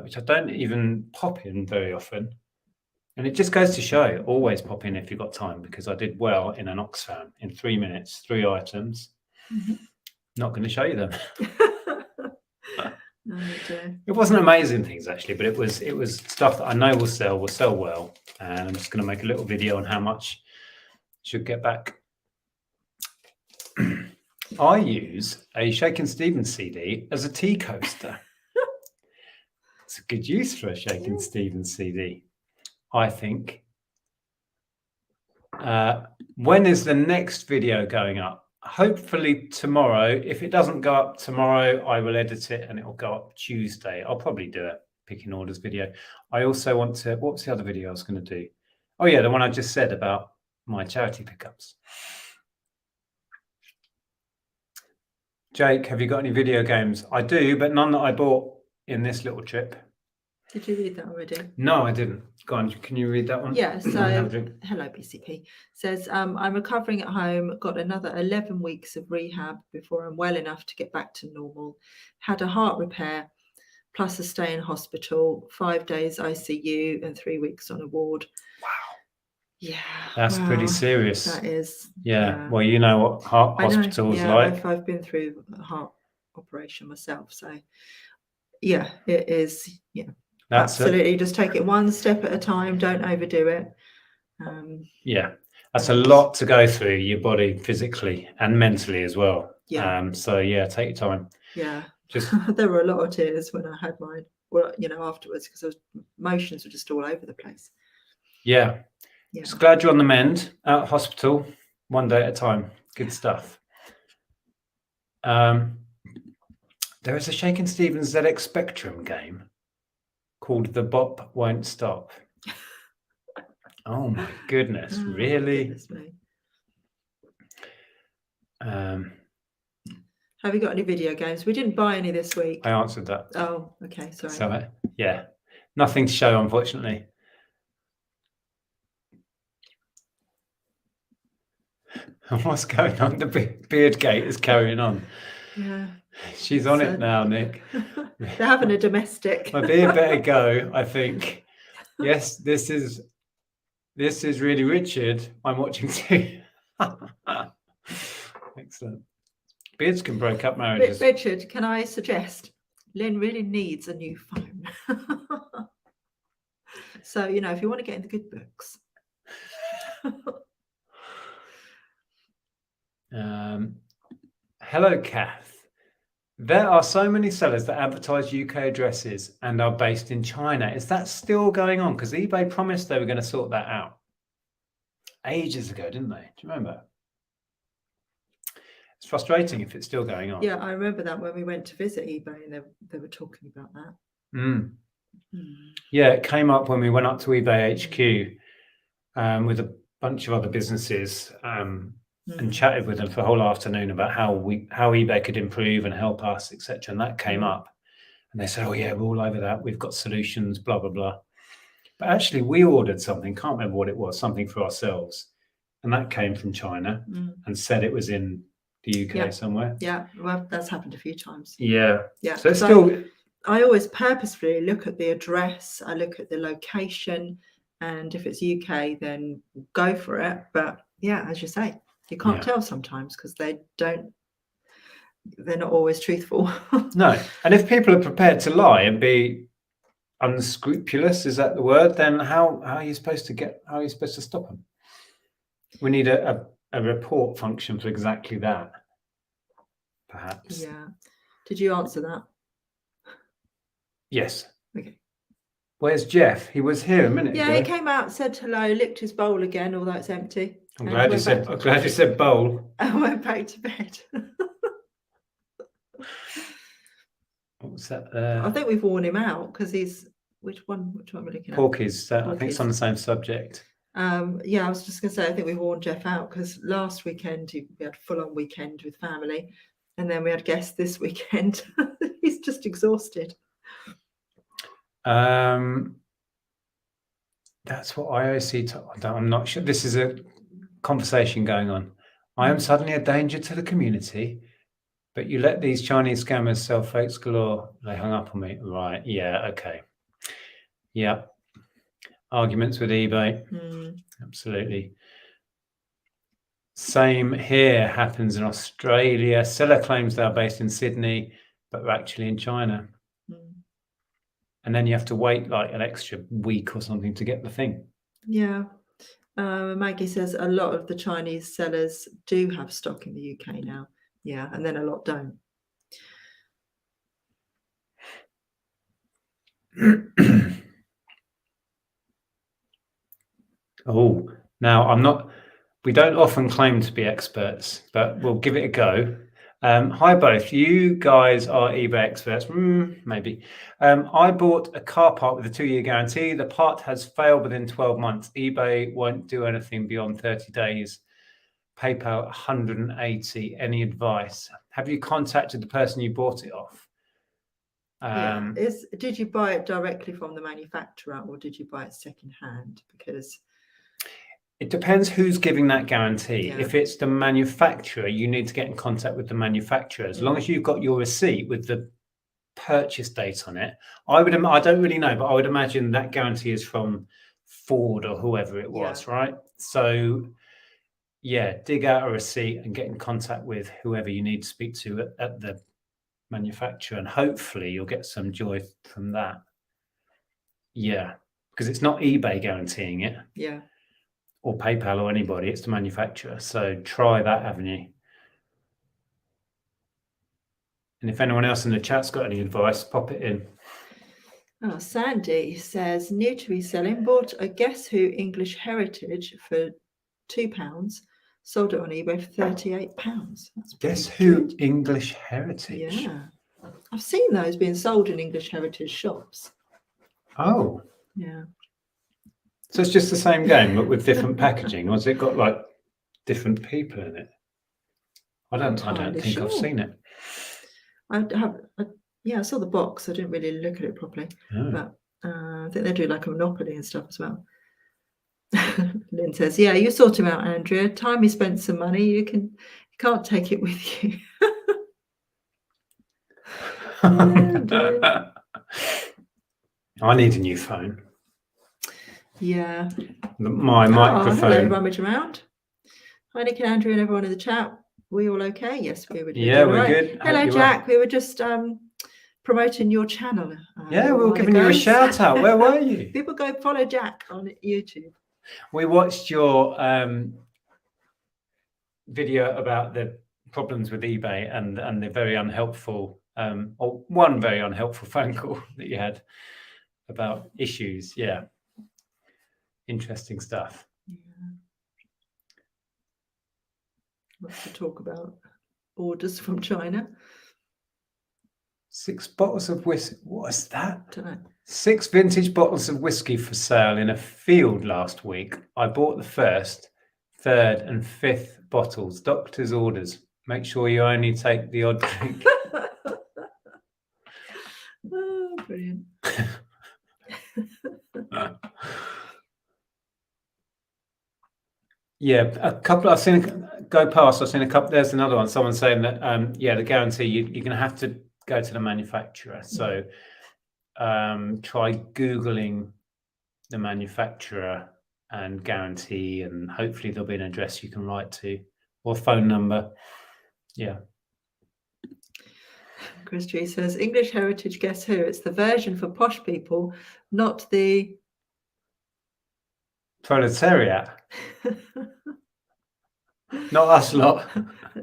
which I don't even pop in very often. And it just goes to show, always pop in if you've got time, because I did well in an Oxfam in 3 minutes, 3 items. Not going to show you them. Oh dear. It wasn't amazing things actually, but it was stuff that I know will sell well, and I'm just going to make a little video on how much should get back. I use a Shakin' Stevens CD as a tea coaster. It's a good use for a Shakin' Stevens CD, I think. When is the next video going up? Hopefully tomorrow. If it doesn't go up tomorrow, I will edit it and it will go up Tuesday. I'll probably do a picking orders video. I also want to, what's the other video I was going to do? Oh yeah, the one I just said about my charity pickups. Jake, have you got any video games? I do, but none that I bought in this little trip. Did you read that already? No, I didn't. Go on, can you read that one? Yeah, so hello BCP. Says, I'm recovering at home, got another 11 weeks of rehab before I'm well enough to get back to normal. Had a heart repair, plus a stay in hospital, 5 days ICU and 3 weeks on a ward. Wow. Yeah. That's pretty serious. That is. Yeah. Well, you know what hospitals like. I've been through a heart operation myself. So yeah, it is. Yeah. That's absolutely. Just take it one step at a time. Don't overdo it. Yeah. That's a lot to go through your body physically and mentally as well. Yeah. So yeah, take your time. Yeah. Just there were a lot of tears when I had mine. Well, afterwards, because emotions were just all over the place. Yeah. Yeah. Just glad you're on the mend out of hospital, one day at a time. Good stuff. There is a Shakin' Stevens ZX Spectrum game called The Bop Won't Stop. Oh my goodness, really? Goodness me. Have you got any video games? We didn't buy any this week. I answered that. Oh, okay, sorry. So, yeah, nothing to show, unfortunately. What's going on? The beard gate is carrying on. Yeah. She's on it now, Nick. They're having a domestic. My beard better go, I think. Yes, this is really Richard. I'm watching too. Excellent. Beards can break up marriages. Richard, can I suggest Lynn really needs a new phone? So, if you want to get in the good books. Hello, Kath. There are so many sellers that advertise UK addresses and are based in China. Is that still going on? Because eBay promised they were going to sort that out ages ago, didn't they? Do you remember? It's frustrating if it's still going on. Yeah, I remember that when we went to visit eBay and they were talking about that. Yeah, it came up when we went up to eBay HQ with a bunch of other businesses and chatted with them for a whole afternoon about how eBay could improve and help us, etc. And that came up, and they said, "Oh yeah, we're all over that. We've got solutions, blah blah blah." But actually, we ordered something. Can't remember what it was. Something for ourselves, and that came from China and said it was in the UK somewhere. Yeah, well, that's happened a few times. Yeah. So it's still. I always purposefully look at the address. I look at the location, and if it's UK, then go for it. But yeah, as you say. You can't tell sometimes because they're not always truthful. No. And if people are prepared to lie and be unscrupulous, is that the word? Then how are you supposed to stop them? We need a report function for exactly that, perhaps. Yeah. Did you answer that? Yes. Okay. Where's Jeff? He was here a minute ago. Yeah, he came out, said hello, licked his bowl again, although it's empty. I'm glad you said bowl. I went back to bed. What's that there? I think we've worn him out because he's which one we're looking at? Porky's. I think it's on the same subject. Yeah, I was just going to say I think we've worn Jeff out because last weekend we had a full-on weekend with family, and then we had guests this weekend. He's just exhausted. That's what IOC. I'm not sure. This is a conversation going on. I am suddenly a danger to the community, but you let these Chinese scammers sell fakes galore. They hung up on me. Right. Yeah. Okay. Yeah. Arguments with eBay. Absolutely. Same here happens in Australia. Seller claims they are based in Sydney, but they're actually in China. and then you have to wait like an extra week or something to get the thing. Yeah. Maggie says a lot of the Chinese sellers do have stock in the UK now. Yeah, and then a lot don't. Oh, now we don't often claim to be experts, but we'll give it a go. Hi both, you guys are eBay experts. Maybe. I bought a car part with a 2-year guarantee. The part has failed within 12 months. eBay won't do anything beyond 30 days. PayPal 180. Any advice? Have you contacted the person you bought it off? Did you buy it directly from the manufacturer or did you buy it second hand? Because it depends who's giving that guarantee. Yeah. If it's the manufacturer, you need to get in contact with the manufacturer. As long as you've got your receipt with the purchase date on it, I don't really know, but I would imagine that guarantee is from Ford or whoever it was, right? So yeah, dig out a receipt and get in contact with whoever you need to speak to at the manufacturer, and hopefully you'll get some joy from that. Yeah, because it's not eBay guaranteeing it. Yeah. Or PayPal or anybody, it's the manufacturer. So try that avenue. And if anyone else in the chat's got any advice, pop it in. Oh, Sandy says, new to reselling, bought a Guess Who English Heritage for £2, sold it on eBay for £38. That's Guess Who English Heritage? Yeah. I've seen those being sold in English Heritage shops. Oh. Yeah. So it's just the same game, but with different packaging, or has it got like different people in it? I don't think I've seen it. I saw the box. I didn't really look at it properly, but I think they do like a Monopoly and stuff as well. Lynn says, "Yeah, you sort him out, Andrea. Time you spent some money, you can't take it with you." I need a new phone. Yeah. My microphone. Hello, rummage around. Hi, Nick and Andrew and everyone in the chat. We all okay? Yes, we were. Yeah, we're good. Hello, Jack. We were just promoting your channel. Yeah, we were giving you a shout out. Where were you? People go follow Jack on YouTube. We watched your video about the problems with eBay and the very unhelpful, or one very unhelpful phone call that you had about issues. Yeah. Interesting stuff. Yeah. Lots to talk about. Orders from China. 6 bottles of whiskey. What's that? Don't know. 6 vintage bottles of whiskey for sale in a field last week. I bought the 1st, 3rd, and 5th bottles. Doctor's orders. Make sure you only take the odd drink. Oh, brilliant. Yeah, a couple. I've seen go past. I've seen a couple. There's another one. Someone saying that the guarantee you're going to have to go to the manufacturer. So try Googling the manufacturer and guarantee, and hopefully there'll be an address you can write to or phone number. Yeah. Chris G says, English Heritage, Guess Who? It's the version for posh people, not the proletariat. Not us lot.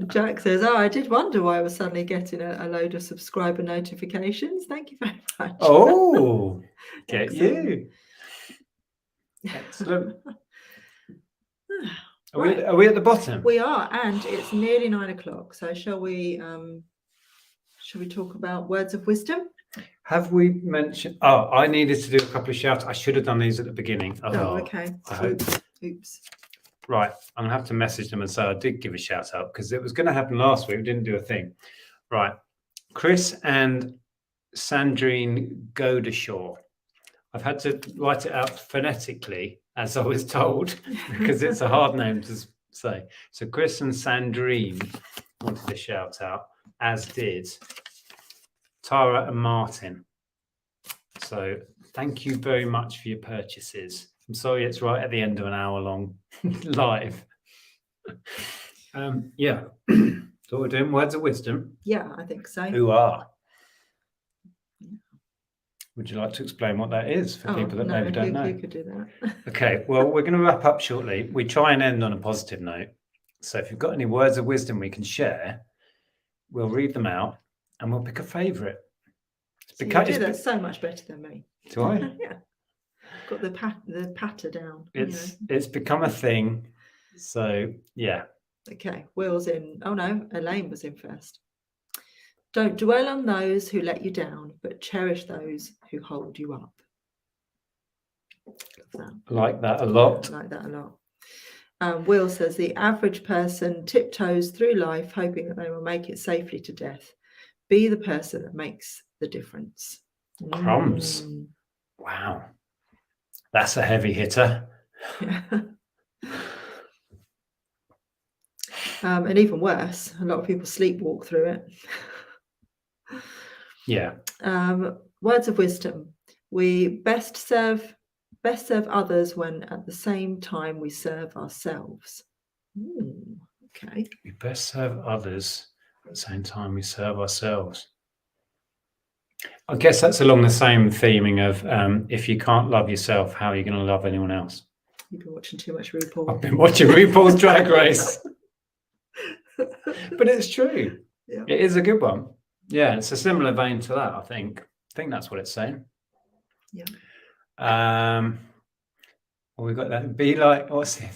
Jack says, I did wonder why I was suddenly getting a load of subscriber notifications. Thank you very much. Oh, get you. Excellent. Are we at the bottom? We are, and it's nearly 9 o'clock. So shall we talk about words of wisdom? Have we mentioned? Oh, I needed to do a couple of shouts. I should have done these at the beginning. Oh, okay. Oops. Right, I'm gonna have to message them and say I did give a shout out because it was going to happen last week. We didn't do a thing. Right, Chris and Sandrine Godeshaw. I've had to write it out phonetically as I was told because it's a hard name to say. So Chris and Sandrine wanted a shout out, as did Tara and Martin. So thank you very much for your purchases. I'm sorry it's right at the end of an hour-long live. Yeah. So we're doing words of wisdom. Yeah, I think so. Who are? Would you like to explain what that is for people that maybe don't know? You could do that. Okay, well, we're going to wrap up shortly. We try and end on a positive note. So if you've got any words of wisdom we can share, we'll read them out and we'll pick a favourite. You do that so much better than me. Do I? Yeah. Got the patter down. It's become a thing. So, yeah. Okay, Will's in. Oh, no, Elaine was in first. Don't dwell on those who let you down, but cherish those who hold you up. Love that. Like that a lot. Like that a lot. Will says, the average person tiptoes through life hoping that they will make it safely to death. Be the person that makes the difference. Crumbs. Wow. That's a heavy hitter. Yeah. And even worse, a lot of people sleepwalk through it. Yeah. Words of wisdom. We best serve others when at the same time we serve ourselves. Okay. We best serve others at the same time we serve ourselves. I guess that's along the same theming of if you can't love yourself, how are you going to love anyone else? You've been watching too much RuPaul. I've been watching RuPaul's Drag Race. But it's true. Yeah. It is a good one. Yeah, it's a similar vein to that, I think. I think that's what it's saying. Yeah. Well, we've got that. Be like, what's it?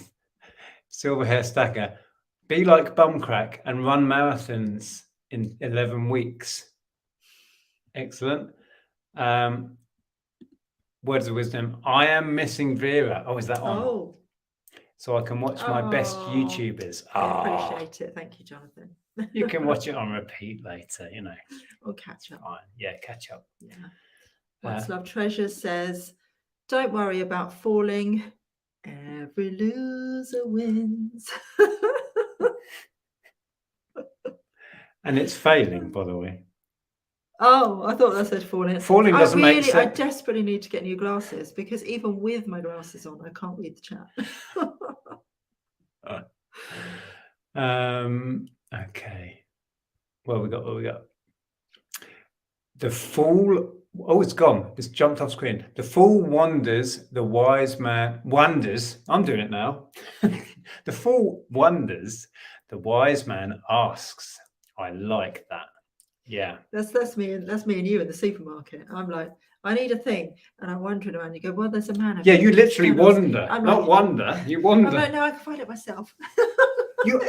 Silver Hair Stacker. Be like Bumcrack and run marathons in 11 weeks. Excellent. Words of wisdom. I am missing Vera. Oh, is that on? Oh. So I can watch my best YouTubers. I appreciate it. Thank you, Jonathan. You can watch it on repeat later, Or catch up. Fine. Yeah, catch up. Yeah. What's Love Treasure says, don't worry about falling. Every loser wins. And it's failing, by the way. Oh, I thought that said falling. Falling doesn't make sense. I desperately need to get new glasses because even with my glasses on, I can't read the chat. Okay. What we got? The fool. Oh, it's gone. It's jumped off screen. The fool wonders, the wise man wonders. I'm doing it now. The fool wonders, the wise man asks. I like that. Yeah. That's me and you in the supermarket. I'm like, I need a thing, and I'm wandering around. You go, well, there's a man. Yeah, you literally wander. I'm not like, wonder. You wander. I'm like, no, I can find it myself. You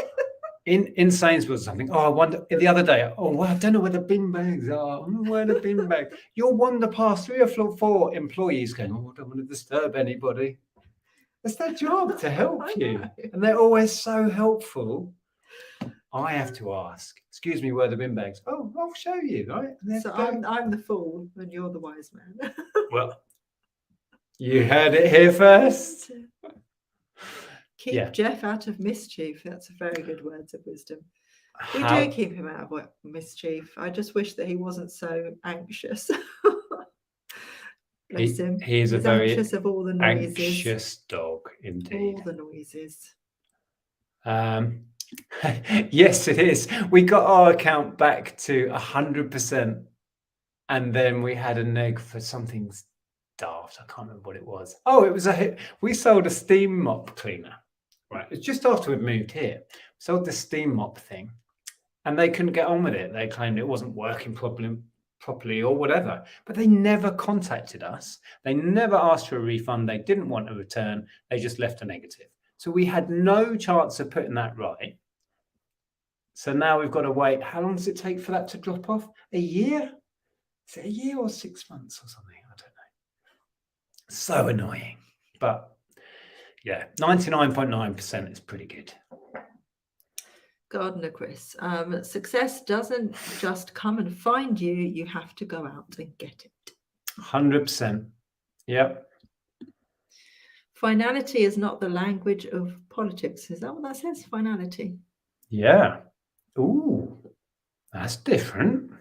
in Sainsbury's or something. Oh, I wonder. The other day. Oh, well, I don't know where the bin bags are. Where the bin bag? You'll wander past 3 or 4 employees going, oh, I don't want to disturb anybody. It's their job to help you, and they're always so helpful. I have to ask, excuse me, where are the bin bags? Oh, I'll show you, right? So I'm the fool and you're the wise man. Well, you heard it here first. Keep Jeff out of mischief. That's a very good words of wisdom. We do keep him out of mischief. I just wish that he wasn't so anxious. Bless him. He's a very anxious of all the noises. Anxious dog, indeed. All the noises. Yes, it is. We got our account back to 100%, and then we had a neg for something daft. I can't remember what it was. Oh, it was we sold a steam mop cleaner. Right, it's just after we moved here. We sold the steam mop thing, and they couldn't get on with it. They claimed it wasn't working properly or whatever, but they never contacted us. They never asked for a refund. They didn't want a return. They just left a negative. So we had no chance of putting that right. So now we've got to wait. How long does it take for that to drop off? A year? Is it a year or 6 months or something? I don't know. So annoying. But yeah, 99.9% is pretty good. Gardener Chris, success doesn't just come and find you. You have to go out and get it. 100%. Yep. Finality is not the language of politics. Is that what that says? Finality. Yeah. Ooh, that's different.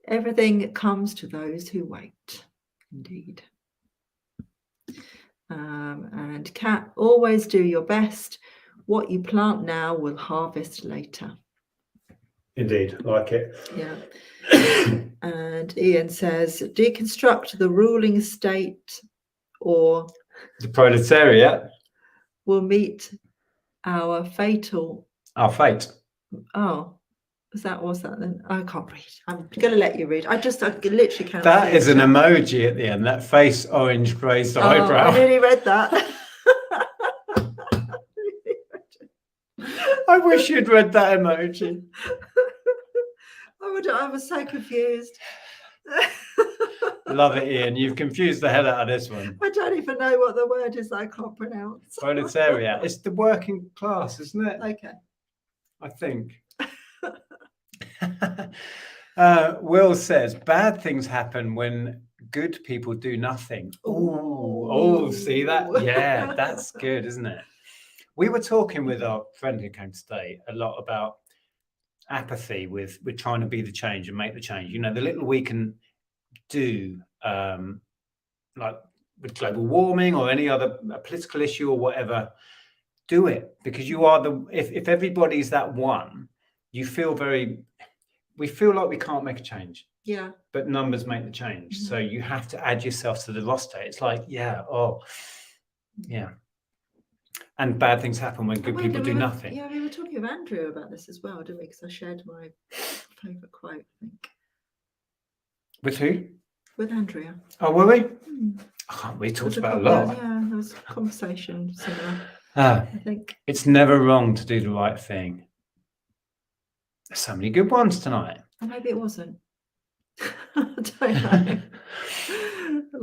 Everything comes to those who wait. Indeed. And Kat, always do your best. What you plant now will harvest later. Indeed, like it. Yeah. And Ian says, deconstruct the ruling state or The proletariat. will meet our fatal. Our fate. Oh, what's that then? I can't read. I'm going to let you read. I literally can't. That is an emoji at the end. That face, orange, raised eyebrow. I nearly read that. I wish you'd read that emoji. I was so confused. Love it, Ian. You've confused the hell out of this one. I don't even know what the word is. I can't pronounce. Proletariat. It's the working class, isn't it? Okay. I think. Will says, bad things happen when good people do nothing. Oh, see that? Yeah, that's good, isn't it? We were talking with our friend who came to stay a lot about apathy with trying to be the change and make the change. You know, the little we can do, like with global warming or any other political issue or whatever, do it, because you are if everybody's that one, we feel like we can't make a change. Yeah. But numbers make the change. Mm-hmm. So you have to add yourself to the roster. It's like, yeah. And bad things happen when good people do nothing. Yeah, we were talking with Andrea about this as well, didn't we? Because I shared my favourite quote, I think. With who? With Andrea. Oh, were we? We talked about a lot. Yeah, there was a conversation similar. I think it's never wrong to do the right thing. There's so many good ones tonight. Or maybe it wasn't. I don't know.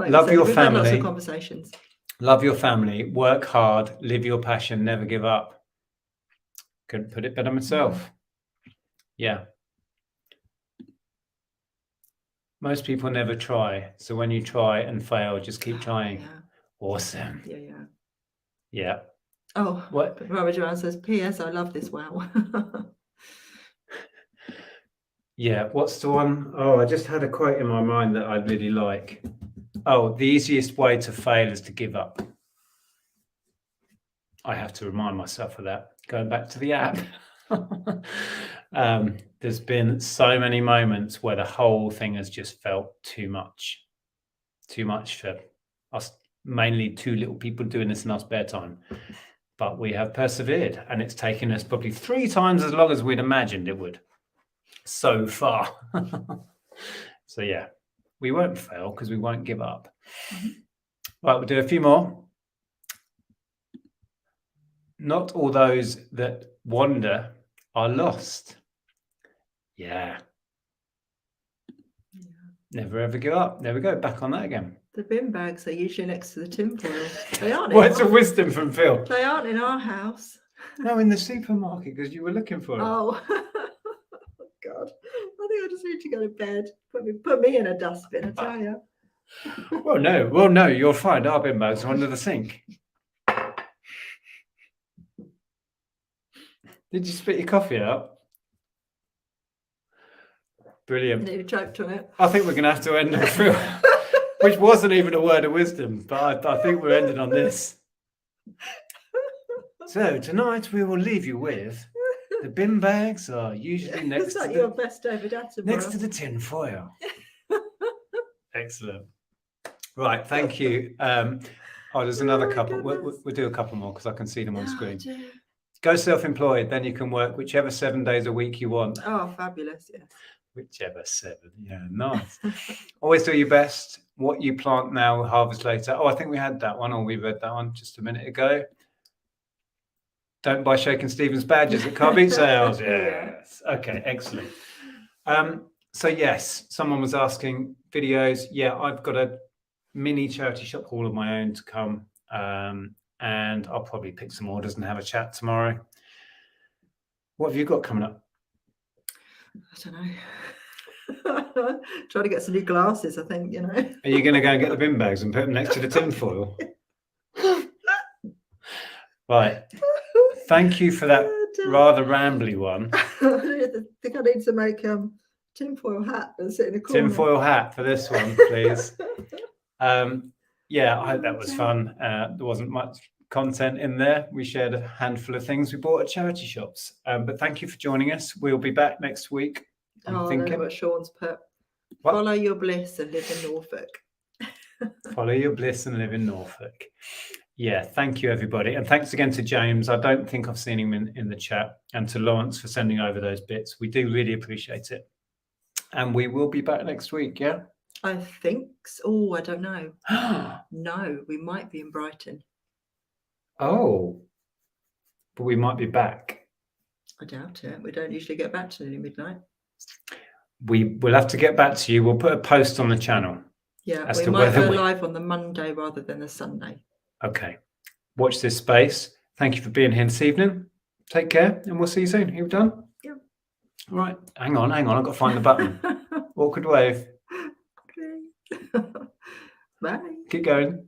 Love your family. Had lots of conversations. Love your family. Work hard. Live your passion. Never give up. Couldn't put it better myself. Yeah. Most people never try. So when you try and fail, just keep trying. Yeah. Awesome. Yeah. Oh, what? Robert Joanne says, P.S. I love this. Wow. Yeah. What's the one? Oh, I just had a quote in my mind that I really like. Oh, the easiest way to fail is to give up. I have to remind myself of that. Going back to the app. There's been so many moments where the whole thing has just felt too much for us, mainly two little people doing this in our spare time. But we have persevered, and it's taken us probably 3 times as long as we'd imagined it would so far. So yeah, we won't fail because we won't give up. Right, we'll do a few more. Not all those that wander are lost. Yeah. Never ever give up. There we go. Back on that again. The bin bags are usually next to the tinfoil. They aren't. Words of wisdom from Phil. They aren't in our house. No, in the supermarket, because you were looking for it. Oh. God. I think I just need to go to bed. Put me in a dustbin, I tell you. Well, no, you'll find our bin bags are under the sink. Did you spit your coffee out? Brilliant. You choked on it. I think we're going to have to end it, Phil, which wasn't even a word of wisdom, but I think we're ending on this. So tonight we will leave you with the bin bags are usually next to your best David Attenborough. Next to the tin foil. Excellent. Right, thank you. There's another couple. We'll do a couple more because I can see them on screen. Dear. Go self-employed, then you can work whichever 7 days a week you want. Oh, fabulous, yes. Whichever 7, yeah, nice. Always do your best. What you plant now, harvest later. Oh, I think we had that one, or we read that one just a minute ago. Don't buy Shakin' Stevens badges at car beat sales. Yes. Okay, excellent. So yes, someone was asking videos. Yeah, I've got a mini charity shop haul of my own to come. And I'll probably pick some orders and have a chat tomorrow. What have you got coming up? I don't know. Trying to get some new glasses, I think, you know. Are you going to go and get the bin bags and put them next to the tin foil? Right. Thank you for that rather rambly one. I think I need to make a tinfoil hat and sit in a corner. Tinfoil hat for this one, please. Yeah, I hope that was fun. There wasn't much content in there. We shared a handful of things we bought at charity shops. But thank you for joining us. We'll be back next week. I don't know what Sean's put. What? Follow your bliss and live in Norfolk. Follow your bliss and live in Norfolk. Yeah, thank you, everybody. And thanks again to James. I don't think I've seen him in the chat. And to Lawrence for sending over those bits. We do really appreciate it. And we will be back next week, yeah? I think so. Oh, I don't know. No, we might be in Brighton. Oh, but we might be back. I doubt it. We don't usually get back to nearly midnight. We will have to get back to you. We'll put a post on the channel. Yeah, as we to might whether go we- live on the Monday rather than the Sunday. Okay. Watch this space. Thank you for being here this evening. Take care, and we'll see you soon. You done? Yeah. All right. Hang on. I've got to find the button. Awkward wave. Okay. Bye. Keep going.